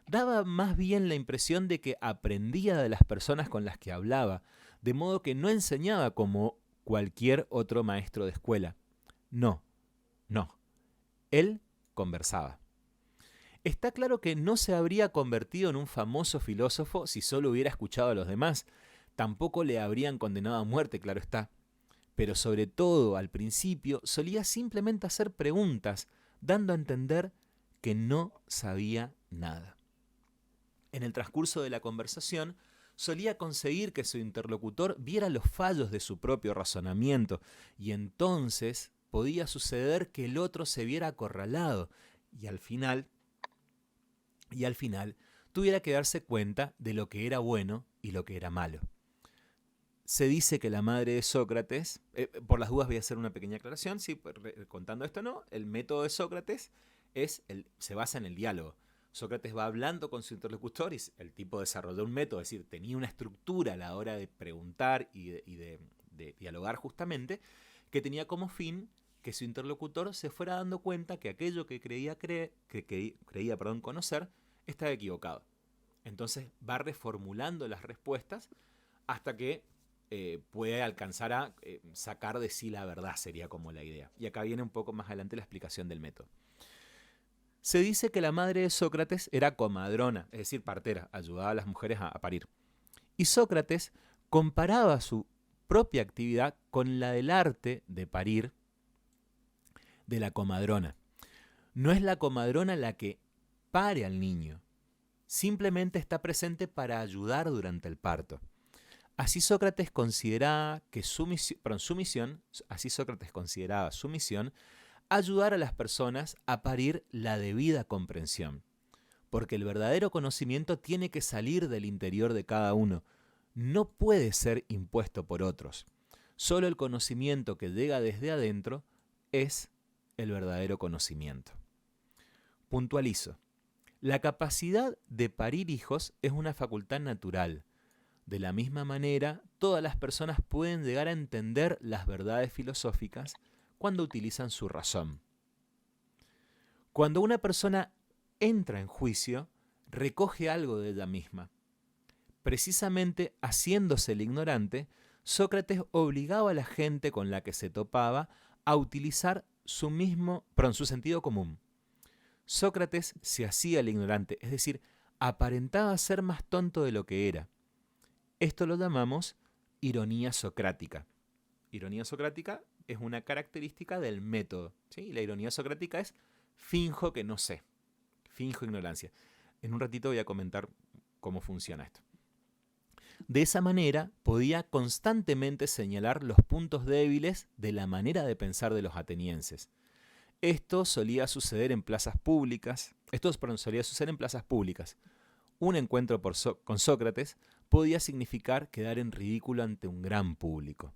Daba más bien la impresión de que aprendía de las personas con las que hablaba, de modo que no enseñaba como cualquier otro maestro de escuela. No. Él conversaba. Está claro que no se habría convertido en un famoso filósofo si solo hubiera escuchado a los demás. Tampoco le habrían condenado a muerte, claro está. Pero sobre todo al principio solía simplemente hacer preguntas, dando a entender que no sabía nada. En el transcurso de la conversación solía conseguir que su interlocutor viera los fallos de su propio razonamiento, y entonces podía suceder que el otro se viera acorralado y al final tuviera que darse cuenta de lo que era bueno y lo que era malo. Se dice que la madre de Sócrates, por las dudas voy a hacer una pequeña aclaración, sí, contando esto no, el método de Sócrates se basa en el diálogo. Sócrates va hablando con su interlocutor y el tipo desarrolló un método, es decir, tenía una estructura a la hora de preguntar y de dialogar justamente, que tenía como fin que su interlocutor se fuera dando cuenta que aquello que creía conocer estaba equivocado. Entonces va reformulando las respuestas hasta que puede alcanzar a sacar de sí la verdad, sería como la idea. Y acá viene un poco más adelante la explicación del método. Se dice que la madre de Sócrates era comadrona, es decir, partera, ayudaba a las mujeres a parir. Y Sócrates comparaba su propia actividad con la del arte de parir de la comadrona. No es la comadrona la que pare al niño, simplemente está presente para ayudar durante el parto. Así Sócrates consideraba su misión ayudar a las personas a parir la debida comprensión, porque el verdadero conocimiento tiene que salir del interior de cada uno, no puede ser impuesto por otros. Solo el conocimiento que llega desde adentro es el verdadero conocimiento. Puntualizo. La capacidad de parir hijos es una facultad natural. De la misma manera, todas las personas pueden llegar a entender las verdades filosóficas cuando utilizan su razón. Cuando una persona entra en juicio, recoge algo de ella misma. Precisamente haciéndose el ignorante, Sócrates obligaba a la gente con la que se topaba a utilizar su sentido común. Sócrates se hacía el ignorante, es decir, aparentaba ser más tonto de lo que era. Esto lo llamamos ironía socrática. Ironía socrática es una característica del método, ¿sí? La ironía socrática es finjo que no sé, finjo ignorancia. En un ratito voy a comentar cómo funciona esto. De esa manera podía constantemente señalar los puntos débiles de la manera de pensar de los atenienses. Esto solía suceder en plazas públicas. Un encuentro con Sócrates podía significar quedar en ridículo ante un gran público.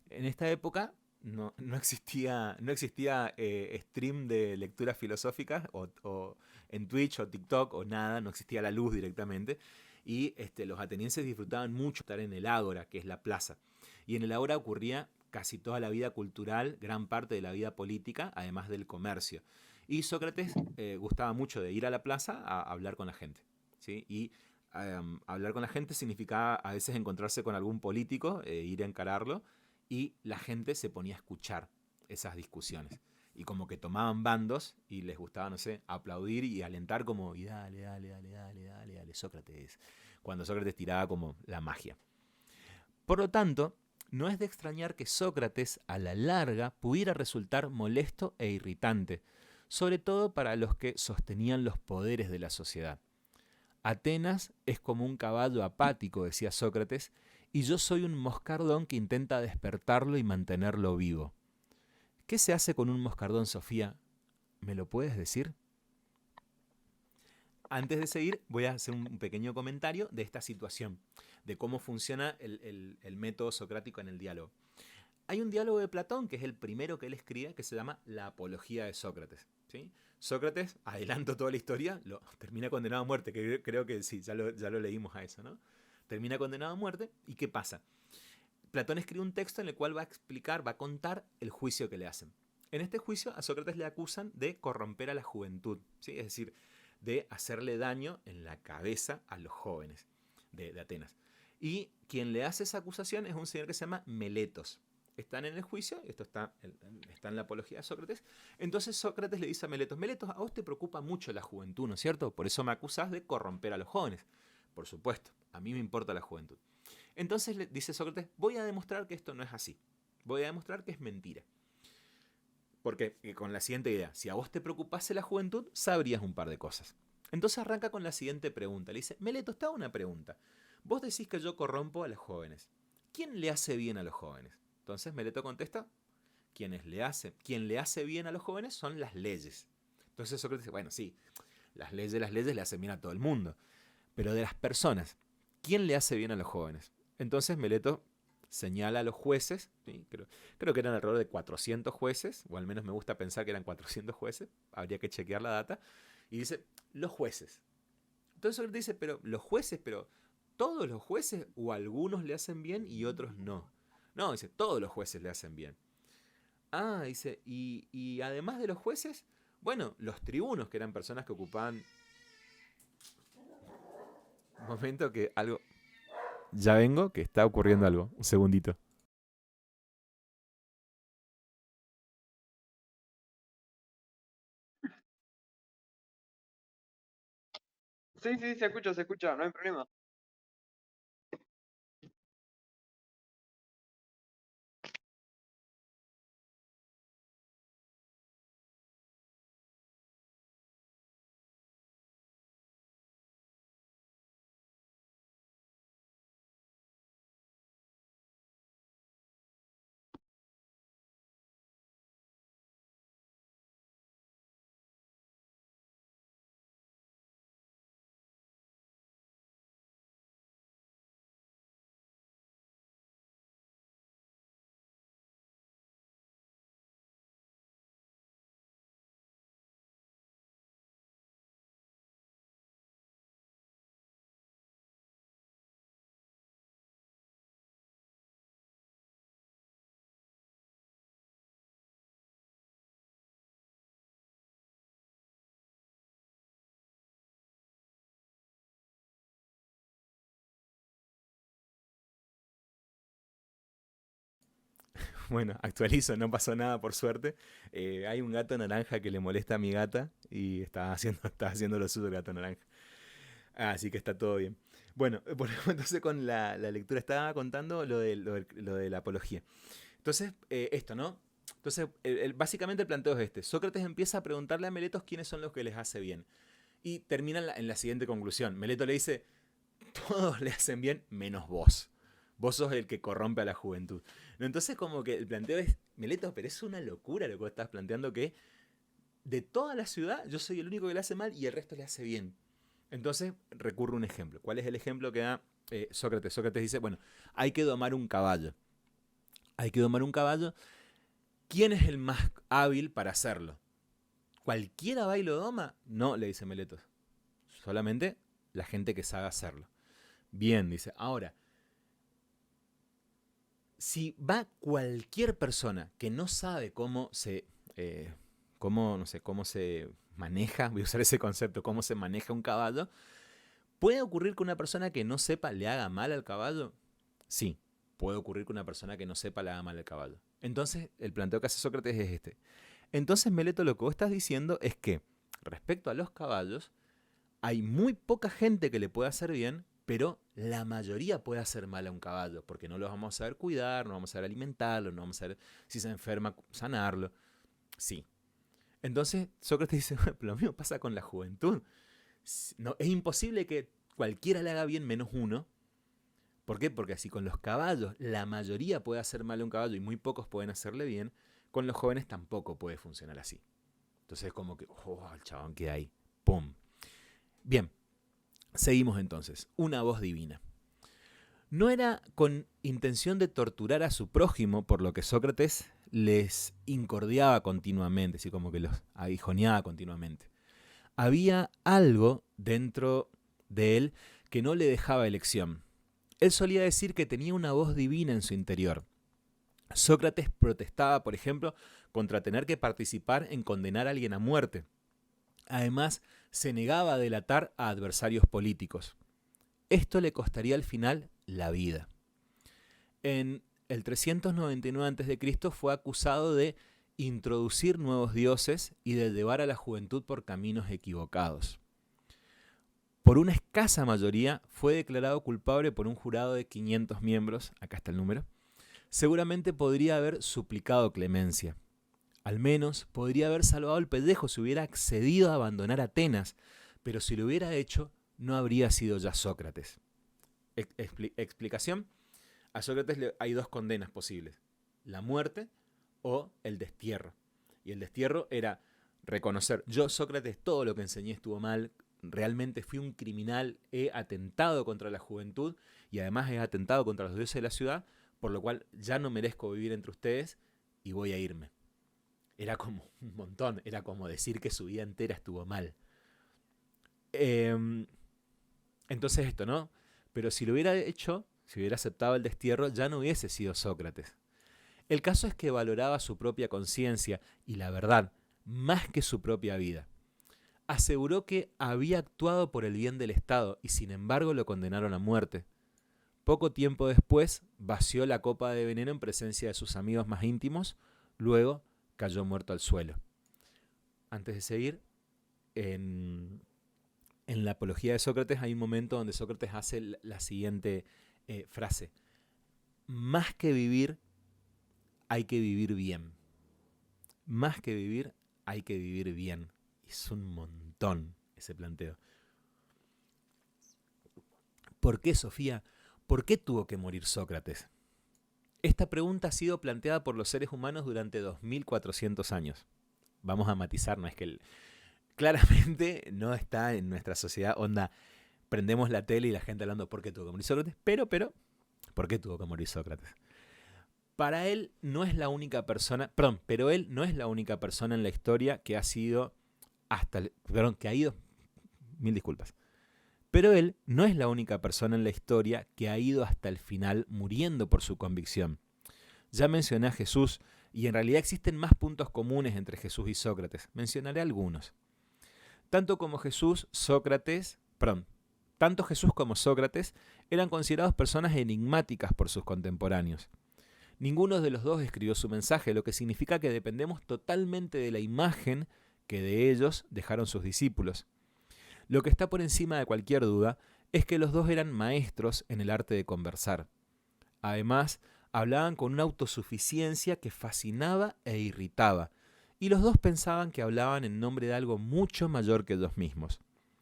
En esta época no existía stream de lecturas filosóficas o en Twitch o TikTok o nada, no existía la luz directamente. Y los atenienses disfrutaban mucho estar en el ágora, que es la plaza. Y en el ágora ocurría casi toda la vida cultural, gran parte de la vida política, además del comercio. Y Sócrates gustaba mucho de ir a la plaza a hablar con la gente, ¿sí? Y hablar con la gente significaba a veces encontrarse con algún político, ir a encararlo, y la gente se ponía a escuchar esas discusiones. Y como que tomaban bandos y les gustaba, no sé, aplaudir y alentar como, y dale, Sócrates. Cuando Sócrates tiraba como la magia. Por lo tanto, no es de extrañar que Sócrates a la larga pudiera resultar molesto e irritante, sobre todo para los que sostenían los poderes de la sociedad. Atenas es como un caballo apático, decía Sócrates, y yo soy un moscardón que intenta despertarlo y mantenerlo vivo. ¿Qué se hace con un moscardón, Sofía? ¿Me lo puedes decir? Antes de seguir, voy a hacer un pequeño comentario de esta situación, de cómo funciona el método socrático en el diálogo. Hay un diálogo de Platón, que es el primero que él escribe, que se llama La Apología de Sócrates, ¿sí? Sócrates, adelanto toda la historia, termina condenado a muerte, que creo que sí, ya lo leímos a eso, ¿no? Termina condenado a muerte, ¿y qué pasa? Platón escribe un texto en el cual va a contar el juicio que le hacen. En este juicio a Sócrates le acusan de corromper a la juventud, ¿sí? Es decir, de hacerle daño en la cabeza a los jóvenes de Atenas. Y quien le hace esa acusación es un señor que se llama Meletos. Están en el juicio, esto está en la apología de Sócrates. Entonces Sócrates le dice a Meletos, Meletos, a vos te preocupa mucho la juventud, ¿no es cierto? Por eso me acusás de corromper a los jóvenes. Por supuesto, a mí me importa la juventud. Entonces le dice Sócrates, voy a demostrar que esto no es así. Voy a demostrar que es mentira. Porque con la siguiente idea, si a vos te preocupase la juventud, sabrías un par de cosas. Entonces arranca con la siguiente pregunta. Le dice, Meletos, te hago una pregunta. Vos decís que yo corrompo a los jóvenes. ¿Quién le hace bien a los jóvenes? Entonces Meleto contesta, quien le hace bien a los jóvenes son las leyes. Entonces Sócrates dice, bueno, sí, las leyes le hacen bien a todo el mundo. Pero de las personas, ¿quién le hace bien a los jóvenes? Entonces Meleto señala a los jueces, ¿sí? Creo que eran alrededor de 400 jueces, o al menos me gusta pensar que eran 400 jueces, habría que chequear la data, y dice, los jueces. Entonces Sócrates dice, pero los jueces, pero todos los jueces o algunos le hacen bien y otros no. No, dice, todos los jueces le hacen bien. Ah, dice, y además de los jueces, bueno, los tribunos, que eran personas que ocupaban... Un momento que algo... Ya vengo, que está ocurriendo algo. Un segundito. Sí, sí, se escucha, no hay problema. Bueno, actualizo, no pasó nada por suerte. Hay un gato naranja que le molesta a mi gata y está haciendo lo suyo el gato naranja. Así que está todo bien. Bueno, volvemos entonces con la lectura. Estaba contando lo de la apología. Entonces, esto, ¿no? Entonces, básicamente el planteo es este. Sócrates empieza a preguntarle a Meletos quiénes son los que les hace bien. Y termina en la siguiente conclusión. Meleto le dice, todos le hacen bien menos vos. Vos sos el que corrompe a la juventud. Entonces, como que el planteo es, Meleto, pero es una locura lo que vos estás planteando, que de toda la ciudad yo soy el único que le hace mal y el resto le hace bien. Entonces recurre un ejemplo. ¿Cuál es el ejemplo que da Sócrates? Sócrates dice, bueno, hay que domar un caballo. Hay que domar un caballo. ¿Quién es el más hábil para hacerlo? ¿Cualquiera va y lo doma? No, le dice Meletos. Solamente la gente que sabe hacerlo. Bien, dice. Ahora, si va cualquier persona que no sabe cómo se maneja, voy a usar ese concepto, cómo se maneja un caballo, ¿puede ocurrir que una persona que no sepa le haga mal al caballo? Sí, puede ocurrir que una persona que no sepa le haga mal al caballo. Entonces, el planteo que hace Sócrates es este. Entonces, Meleto, lo que vos estás diciendo es que, respecto a los caballos, hay muy poca gente que le puede hacer bien, pero la mayoría puede hacer mal a un caballo, porque no lo vamos a saber cuidar, no vamos a saber alimentarlo, no vamos a saber si se enferma, sanarlo. Sí. Entonces Sócrates dice, lo mismo pasa con la juventud. No, es imposible que cualquiera le haga bien menos uno. ¿Por qué? Porque así con los caballos la mayoría puede hacer mal a un caballo y muy pocos pueden hacerle bien, con los jóvenes tampoco puede funcionar así. Entonces es como que, el chabón queda ahí. ¡Pum! Bien, seguimos entonces. Una voz divina. No era con intención de torturar a su prójimo, por lo que Sócrates les incordiaba continuamente, así como que los aguijoneaba continuamente. Había algo dentro de él que no le dejaba elección. Él solía decir que tenía una voz divina en su interior. Sócrates protestaba, por ejemplo, contra tener que participar en condenar a alguien a muerte. Además, se negaba a delatar a adversarios políticos. Esto le costaría al final la vida. En el 399 a.C. fue acusado de introducir nuevos dioses y de llevar a la juventud por caminos equivocados. Por una escasa mayoría fue declarado culpable por un jurado de 500 miembros, acá está el número. Seguramente podría haber suplicado clemencia. Al menos podría haber salvado el pellejo si hubiera accedido a abandonar Atenas, pero si lo hubiera hecho, no habría sido ya Sócrates. Explicación. A Sócrates hay dos condenas posibles, la muerte o el destierro. Y el destierro era reconocer, yo Sócrates todo lo que enseñé estuvo mal, realmente fui un criminal, he atentado contra la juventud y además he atentado contra los dioses de la ciudad, por lo cual ya no merezco vivir entre ustedes y voy a irme. Era como un montón, era como decir que su vida entera estuvo mal. Entonces esto, ¿no? Pero si lo hubiera hecho, si hubiera aceptado el destierro, ya no hubiese sido Sócrates. El caso es que valoraba su propia conciencia y la verdad, más que su propia vida. Aseguró que había actuado por el bien del Estado y sin embargo lo condenaron a muerte. Poco tiempo después vació la copa de veneno en presencia de sus amigos más íntimos, luego cayó muerto al suelo. Antes de seguir, en la apología de Sócrates hay un momento donde Sócrates hace la siguiente frase. Más que vivir, hay que vivir bien. Más que vivir, hay que vivir bien. Es un montón ese planteo. ¿Por qué, Sofía? ¿Por qué tuvo que morir Sócrates? Esta pregunta ha sido planteada por los seres humanos durante 2400 años. Vamos a matizar, no es que claramente no está en nuestra sociedad, onda, prendemos la tele y la gente hablando ¿por qué tuvo que morir Sócrates? Pero, ¿por qué tuvo que morir Sócrates? Para él no es la única persona, pero él no es la única persona en la historia que ha sido que ha ido, mil disculpas. Pero él no es la única persona en la historia que ha ido hasta el final muriendo por su convicción. Ya mencioné a Jesús y en realidad existen más puntos comunes entre Jesús y Sócrates. Mencionaré algunos. Tanto Jesús como Sócrates eran considerados personas enigmáticas por sus contemporáneos. Ninguno de los dos escribió su mensaje, lo que significa que dependemos totalmente de la imagen que de ellos dejaron sus discípulos. Lo que está por encima de cualquier duda es que los dos eran maestros en el arte de conversar. Además, hablaban con una autosuficiencia que fascinaba e irritaba, y los dos pensaban que hablaban en nombre de algo mucho mayor que ellos mismos.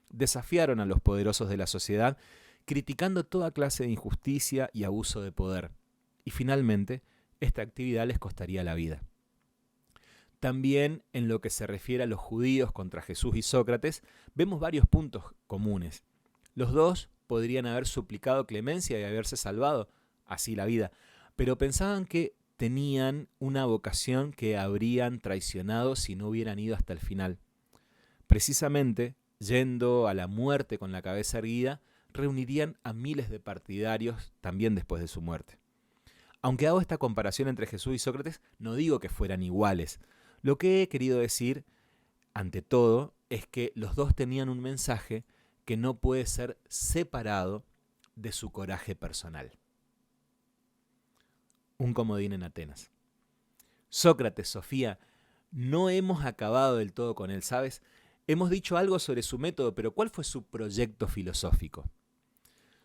Desafiaron a los poderosos de la sociedad, criticando toda clase de injusticia y abuso de poder. Y finalmente, esta actividad les costaría la vida. También en lo que se refiere a los judíos contra Jesús y Sócrates, vemos varios puntos comunes. Los dos podrían haber suplicado clemencia y haberse salvado así la vida, pero pensaban que tenían una vocación que habrían traicionado si no hubieran ido hasta el final. Precisamente, yendo a la muerte con la cabeza erguida, reunirían a miles de partidarios también después de su muerte. Aunque hago esta comparación entre Jesús y Sócrates, no digo que fueran iguales. Lo que he querido decir, ante todo, es que los dos tenían un mensaje que no puede ser separado de su coraje personal. Un comodín en Atenas. Sócrates, Sofía, no hemos acabado del todo con él, ¿sabes? Hemos dicho algo sobre su método, pero ¿cuál fue su proyecto filosófico?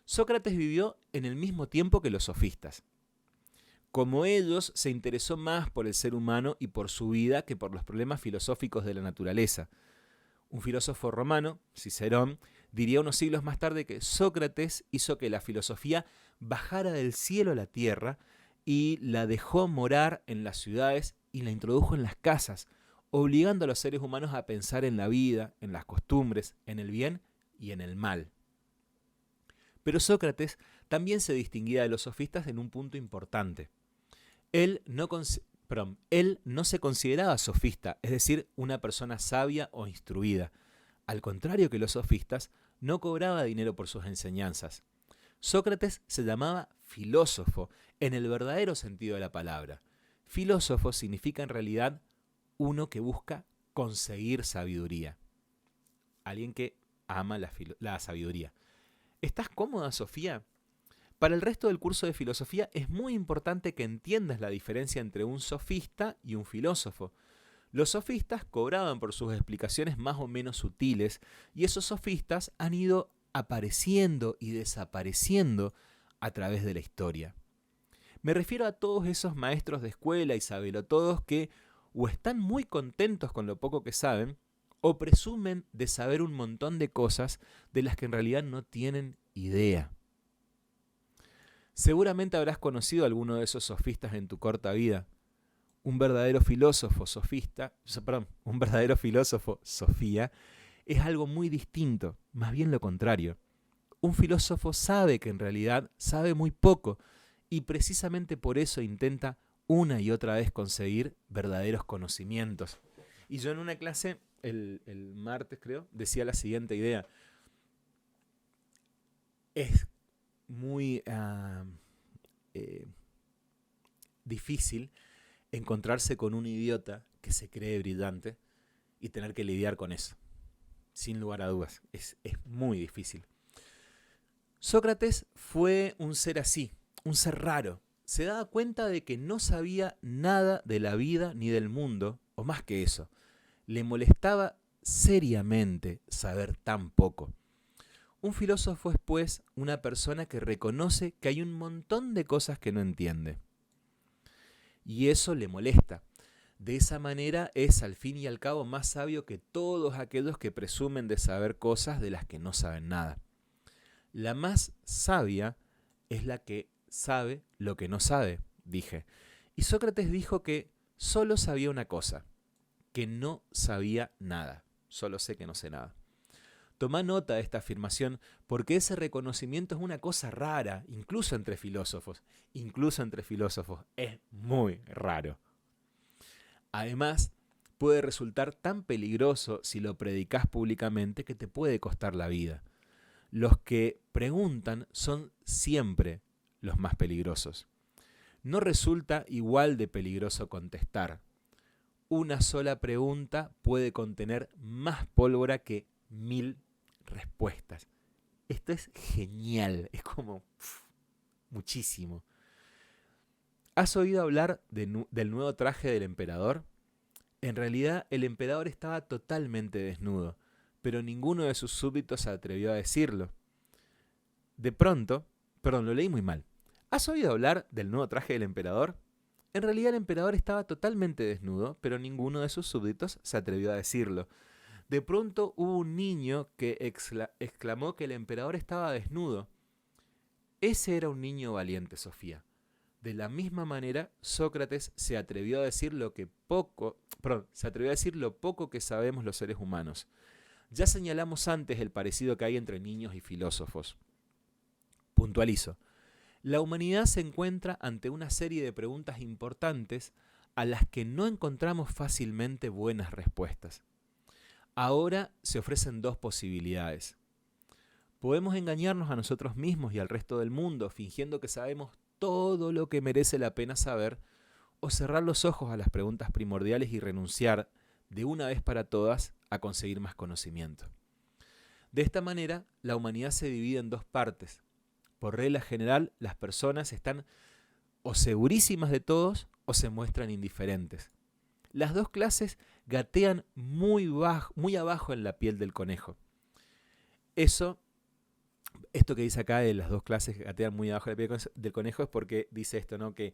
Sócrates vivió en el mismo tiempo que los sofistas. Como ellos, se interesó más por el ser humano y por su vida que por los problemas filosóficos de la naturaleza. Un filósofo romano, Cicerón, diría unos siglos más tarde que Sócrates hizo que la filosofía bajara del cielo a la tierra y la dejó morar en las ciudades y la introdujo en las casas, obligando a los seres humanos a pensar en la vida, en las costumbres, en el bien y en el mal. Pero Sócrates también se distinguía de los sofistas en un punto importante. Él no se consideraba sofista, es decir, una persona sabia o instruida. Al contrario que los sofistas, no cobraba dinero por sus enseñanzas. Sócrates se llamaba filósofo, en el verdadero sentido de la palabra. Filósofo significa en realidad uno que busca conseguir sabiduría. Alguien que ama la sabiduría. ¿Estás cómoda, Sofía? Para el resto del curso de filosofía es muy importante que entiendas la diferencia entre un sofista y un filósofo. Los sofistas cobraban por sus explicaciones más o menos sutiles y esos sofistas han ido apareciendo y desapareciendo a través de la historia. Me refiero a todos esos maestros de escuela y sabelotodos que o están muy contentos con lo poco que saben o presumen de saber un montón de cosas de las que en realidad no tienen idea. Seguramente habrás conocido a alguno de esos sofistas en tu corta vida. Un verdadero filósofo Sofía, es algo muy distinto, más bien lo contrario. Un filósofo sabe que en realidad sabe muy poco y precisamente por eso intenta una y otra vez conseguir verdaderos conocimientos. Y yo en una clase, el martes creo, decía la siguiente idea. Es muy difícil encontrarse con un idiota que se cree brillante y tener que lidiar con eso. Sin lugar a dudas, es muy difícil. Sócrates fue un ser así, un ser raro. Se daba cuenta de que no sabía nada de la vida ni del mundo, o más que eso. Le molestaba seriamente saber tan poco. Un filósofo es, pues, una persona que reconoce que hay un montón de cosas que no entiende. Y eso le molesta. De esa manera es, al fin y al cabo, más sabio que todos aquellos que presumen de saber cosas de las que no saben nada. La más sabia es la que sabe lo que no sabe, dije. Y Sócrates dijo que solo sabía una cosa, que no sabía nada. Solo sé que no sé nada. Toma nota de esta afirmación porque ese reconocimiento es una cosa rara, incluso entre filósofos. Incluso entre filósofos es muy raro. Además, puede resultar tan peligroso si lo predicas públicamente que te puede costar la vida. Los que preguntan son siempre los más peligrosos. No resulta igual de peligroso contestar. Una sola pregunta puede contener más pólvora que 1000 respuestas. Esto es genial, es como muchísimo. ¿Has oído hablar del nuevo traje del emperador? En realidad, el emperador estaba totalmente desnudo, pero ninguno de sus súbditos se atrevió a decirlo. De pronto, perdón, lo leí muy mal. ¿Has oído hablar del nuevo traje del emperador? En realidad el emperador estaba totalmente desnudo, pero ninguno de sus súbditos se atrevió a decirlo. De pronto hubo un niño que exclamó que el emperador estaba desnudo. Ese era un niño valiente, Sofía. De la misma manera, Sócrates se atrevió a decir lo poco que sabemos los seres humanos. Ya señalamos antes el parecido que hay entre niños y filósofos. Puntualizo. La humanidad se encuentra ante una serie de preguntas importantes a las que no encontramos fácilmente buenas respuestas. Ahora se ofrecen dos posibilidades. Podemos engañarnos a nosotros mismos y al resto del mundo fingiendo que sabemos todo lo que merece la pena saber, o cerrar los ojos a las preguntas primordiales y renunciar, de una vez para todas, a conseguir más conocimiento. De esta manera, la humanidad se divide en dos partes. Por regla general, las personas están o segurísimas de todos o se muestran indiferentes. Las dos clases gatean muy abajo en la piel del conejo. Esto que dice acá de las dos clases que gatean muy abajo en la piel del conejo es porque dice esto, ¿no? Que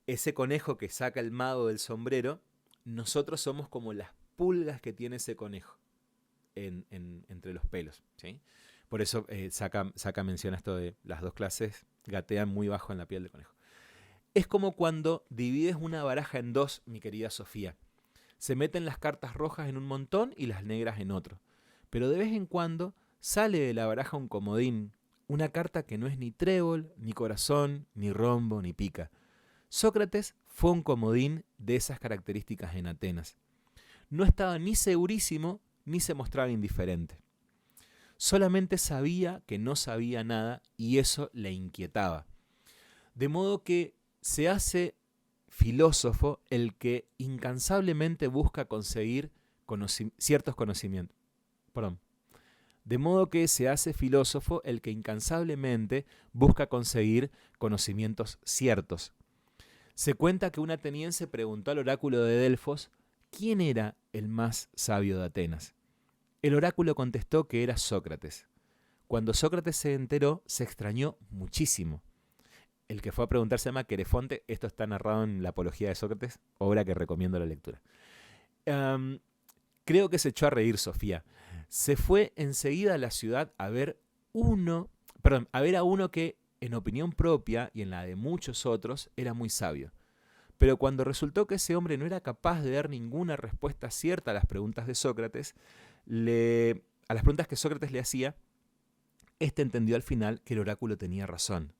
ese conejo que saca el mago del sombrero, nosotros somos como las pulgas que tiene ese conejo entre los pelos, ¿sí? Por eso saca mención a esto de las dos clases gatean muy bajo en la piel del conejo. Es como cuando divides una baraja en dos, mi querida Sofía. Se meten las cartas rojas en un montón y las negras en otro. Pero de vez en cuando sale de la baraja un comodín, una carta que no es ni trébol, ni corazón, ni rombo, ni pica. Sócrates fue un comodín de esas características en Atenas. No estaba ni segurísimo, ni se mostraba indiferente. Solamente sabía que no sabía nada y eso le inquietaba. De modo que se hace filósofo el que incansablemente busca conseguir ciertos conocimientos. De modo que se hace filósofo el que incansablemente busca conseguir conocimientos ciertos. Se cuenta que un ateniense preguntó al oráculo de Delfos quién era el más sabio de Atenas. El oráculo contestó que era Sócrates. Cuando Sócrates se enteró, se extrañó muchísimo. El que fue a preguntar se llama Querefonte. Esto está narrado en la Apología de Sócrates, obra que recomiendo la lectura. Creo que se echó a reír Sofía. Se fue enseguida a la ciudad a ver a uno que, en opinión propia y en la de muchos otros, era muy sabio. Pero cuando resultó que ese hombre no era capaz de dar ninguna respuesta cierta a las preguntas de Sócrates, a las preguntas que Sócrates le hacía, éste entendió al final que el oráculo tenía razón.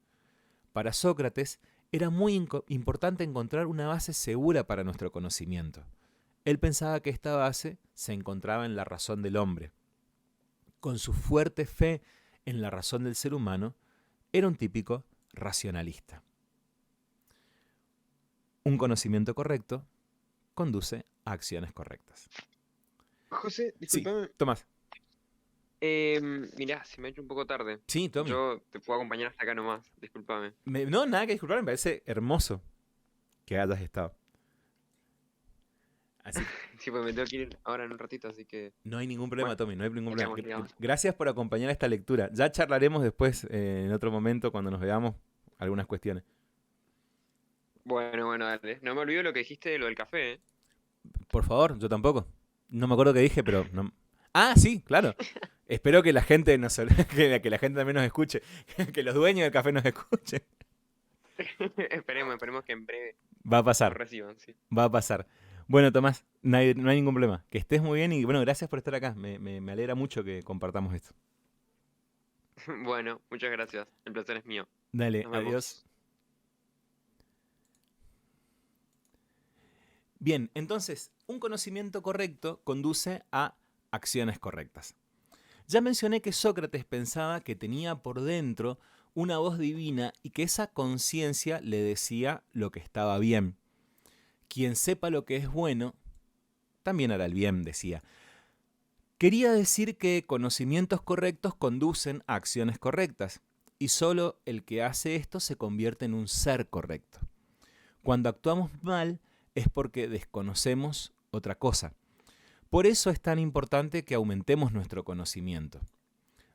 Para Sócrates era muy importante encontrar una base segura para nuestro conocimiento. Él pensaba que esta base se encontraba en la razón del hombre. Con su fuerte fe en la razón del ser humano, era un típico racionalista. Un conocimiento correcto conduce a acciones correctas. José, discúlpame. Sí, Tomás. Mirá, se me ha hecho un poco tarde. Sí, Tommy. Yo te puedo acompañar hasta acá nomás, discúlpame. No, nada que disculpar, me parece hermoso que hayas estado. Así. Sí, pues me tengo que ir ahora en un ratito, así que... No hay ningún problema, Bueno, Tommy, no hay ningún problema. digamos. Gracias por acompañar esta lectura. Ya charlaremos después, en otro momento, cuando nos veamos, algunas cuestiones. Bueno, dale. No me olvido lo que dijiste de lo del café, ¿eh? Por favor, yo tampoco. No me acuerdo qué dije, pero... No... Ah, sí, claro. Espero que la gente que la gente también nos escuche. Que los dueños del café nos escuchen. Esperemos que en breve Va a pasar. lo reciban, sí. Va a pasar. Bueno, Tomás, no hay ningún problema. Que estés muy bien y bueno, gracias por estar acá. Me alegra mucho que compartamos esto. Bueno, muchas gracias. El placer es mío. Dale, Nos vemos. adiós. Bien, entonces, un conocimiento correcto conduce a acciones correctas. Ya mencioné que Sócrates pensaba que tenía por dentro una voz divina y que esa conciencia le decía lo que estaba bien. Quien sepa lo que es bueno, también hará el bien, decía. Quería decir que conocimientos correctos conducen a acciones correctas, y solo el que hace esto se convierte en un ser correcto. Cuando actuamos mal es porque desconocemos otra cosa. Por eso es tan importante que aumentemos nuestro conocimiento.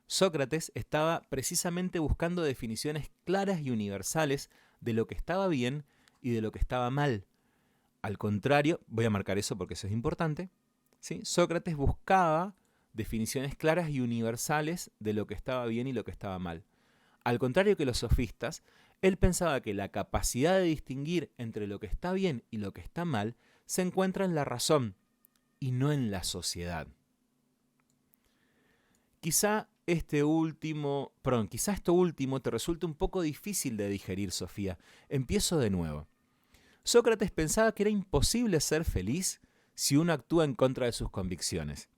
Sócrates estaba precisamente buscando definiciones claras y universales de lo que estaba bien y de lo que estaba mal. Al contrario, voy a marcar eso porque eso es importante, ¿sí? Sócrates buscaba definiciones claras y universales de lo que estaba bien y lo que estaba mal. Al contrario que los sofistas, él pensaba que la capacidad de distinguir entre lo que está bien y lo que está mal se encuentra en la razón y no en la sociedad. Quizá esto último te resulte un poco difícil de digerir, Sofía. Empiezo de nuevo. Sócrates pensaba que era imposible ser feliz si uno actúa en contra de sus convicciones.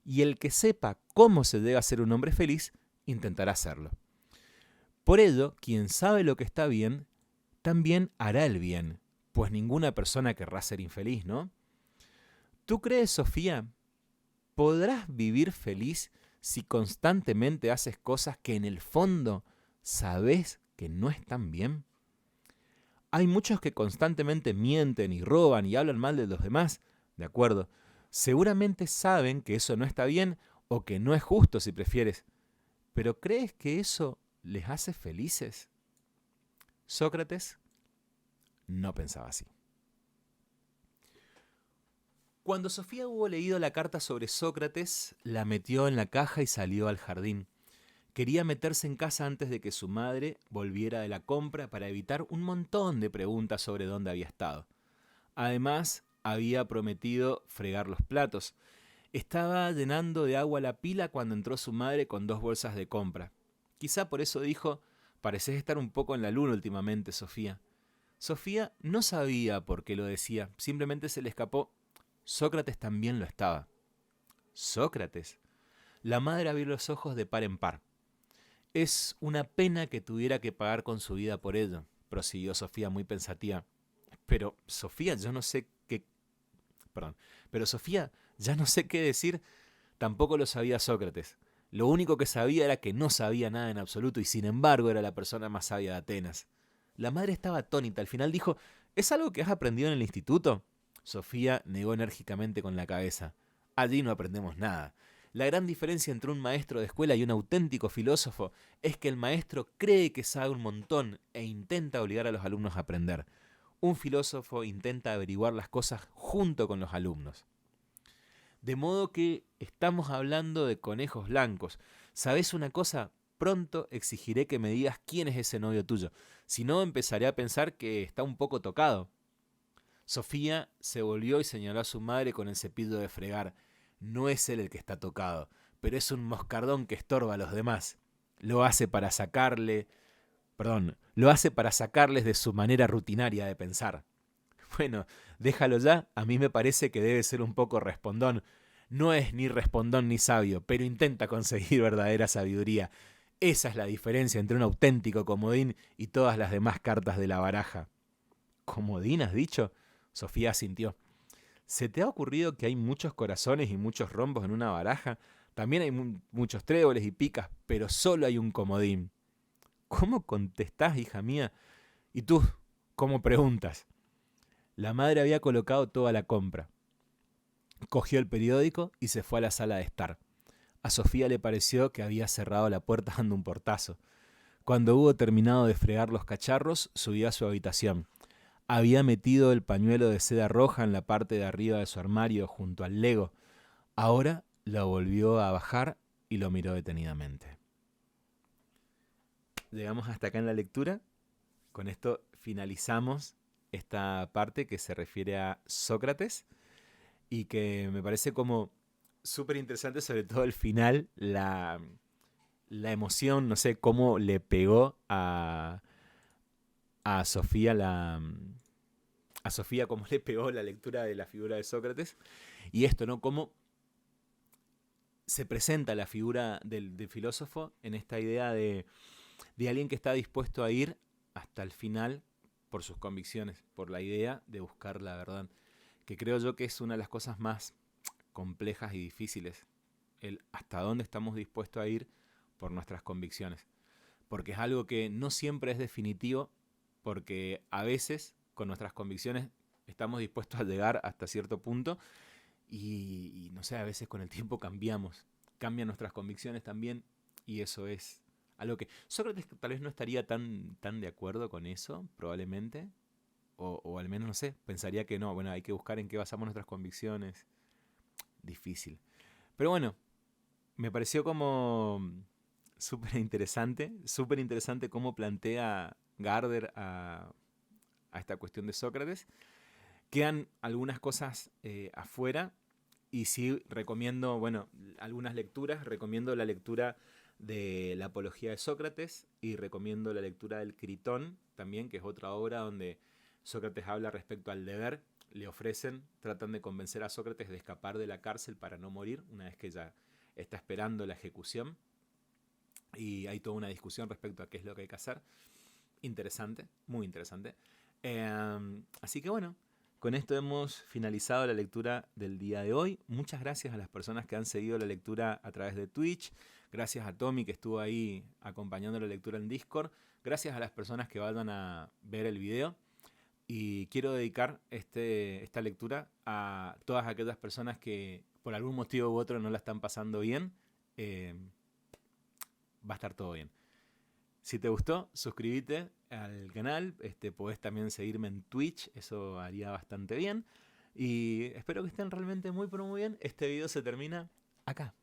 Y el que sepa cómo se debe hacer un hombre feliz, intentará hacerlo. Por ello, quien sabe lo que está bien, también hará el bien, pues ninguna persona querrá ser infeliz, ¿no? ¿Tú crees, Sofía, podrás vivir feliz si constantemente haces cosas que en el fondo sabes que no están bien? Hay muchos que constantemente mienten y roban y hablan mal de los demás, ¿de acuerdo? Seguramente saben que eso no está bien o que no es justo si prefieres, pero ¿crees que eso les hace felices? Sócrates no pensaba así. Cuando Sofía hubo leído la carta sobre Sócrates, la metió en la caja y salió al jardín. Quería meterse en casa antes de que su madre volviera de la compra para evitar un montón de preguntas sobre dónde había estado. Además, había prometido fregar los platos. Estaba llenando de agua la pila cuando entró su madre con 2 bolsas de compra. Quizá por eso dijo: «Pareces estar un poco en la luna últimamente, Sofía». Sofía no sabía por qué lo decía, simplemente se le escapó. Sócrates también lo estaba. ¿Sócrates? La madre abrió los ojos de par en par. «Es una pena que tuviera que pagar con su vida por ello», prosiguió Sofía muy pensativa. Pero Sofía, ya no sé qué decir. Tampoco lo sabía Sócrates. Lo único que sabía era que no sabía nada en absoluto y sin embargo era la persona más sabia de Atenas. La madre estaba atónita. Al final dijo: «¿Es algo que has aprendido en el instituto?». Sofía negó enérgicamente con la cabeza. «Allí no aprendemos nada. La gran diferencia entre un maestro de escuela y un auténtico filósofo es que el maestro cree que sabe un montón e intenta obligar a los alumnos a aprender. Un filósofo intenta averiguar las cosas junto con los alumnos». De modo que estamos hablando de conejos blancos. ¿Sabes una cosa? Pronto exigiré que me digas quién es ese novio tuyo. Si no, empezaré a pensar que está un poco tocado. Sofía se volvió y señaló a su madre con el cepillo de fregar. «No es él el que está tocado, pero es un moscardón que estorba a los demás. Lo hace para sacarles de su manera rutinaria de pensar». «Bueno, déjalo ya, a mí me parece que debe ser un poco respondón». «No es ni respondón ni sabio, pero intenta conseguir verdadera sabiduría. Esa es la diferencia entre un auténtico comodín y todas las demás cartas de la baraja». «¿Comodín has dicho?». Sofía asintió. ¿Se te ha ocurrido que hay muchos corazones y muchos rombos en una baraja? También hay muchos tréboles y picas, pero solo hay un comodín. ¿Cómo contestás, hija mía? ¿Y tú cómo preguntas? La madre había colocado toda la compra. Cogió el periódico y se fue a la sala de estar. A Sofía le pareció que había cerrado la puerta dando un portazo. Cuando hubo terminado de fregar los cacharros, subió a su habitación. Había metido el pañuelo de seda roja en la parte de arriba de su armario junto al lego. Ahora lo volvió a bajar y lo miró detenidamente. Llegamos hasta acá en la lectura. Con esto finalizamos esta parte que se refiere a Sócrates y que me parece como súper interesante, sobre todo el final, la emoción, no sé cómo le pegó a Sofía cómo le pegó la lectura de la figura de Sócrates. Y esto, ¿no? Cómo se presenta la figura del filósofo en esta idea de alguien que está dispuesto a ir hasta el final por sus convicciones, por la idea de buscar la verdad, que creo yo que es una de las cosas más complejas y difíciles, el hasta dónde estamos dispuestos a ir por nuestras convicciones, porque es algo que no siempre es definitivo, porque a veces, con nuestras convicciones estamos dispuestos a llegar hasta cierto punto y no sé, a veces con el tiempo cambian nuestras convicciones también y eso es algo que Sócrates tal vez no estaría tan de acuerdo con eso, probablemente, o al menos no sé, pensaría que no, bueno, hay que buscar en qué basamos nuestras convicciones, difícil. Pero bueno, me pareció como súper interesante cómo plantea Gardner a esta cuestión de Sócrates. Quedan algunas cosas afuera y sí recomiendo, bueno, algunas lecturas. Recomiendo la lectura de la Apología de Sócrates y recomiendo la lectura del Critón también, que es otra obra donde Sócrates habla respecto al deber. Tratan de convencer a Sócrates de escapar de la cárcel para no morir una vez que ya está esperando la ejecución. Y hay toda una discusión respecto a qué es lo que hay que hacer. Interesante, muy interesante. Así que bueno, con esto hemos finalizado la lectura del día de hoy. Muchas gracias a las personas que han seguido la lectura a través de Twitch. Gracias a Tommy que estuvo ahí acompañando la lectura en Discord. Gracias a las personas que vayan a ver el video. Y quiero dedicar esta lectura a todas aquellas personas que por algún motivo u otro no la están pasando bien. Va a estar todo bien. Si te gustó, suscríbete al canal. Podés también seguirme en Twitch. Eso haría bastante bien. Y espero que estén realmente muy pero muy bien. Este video se termina acá.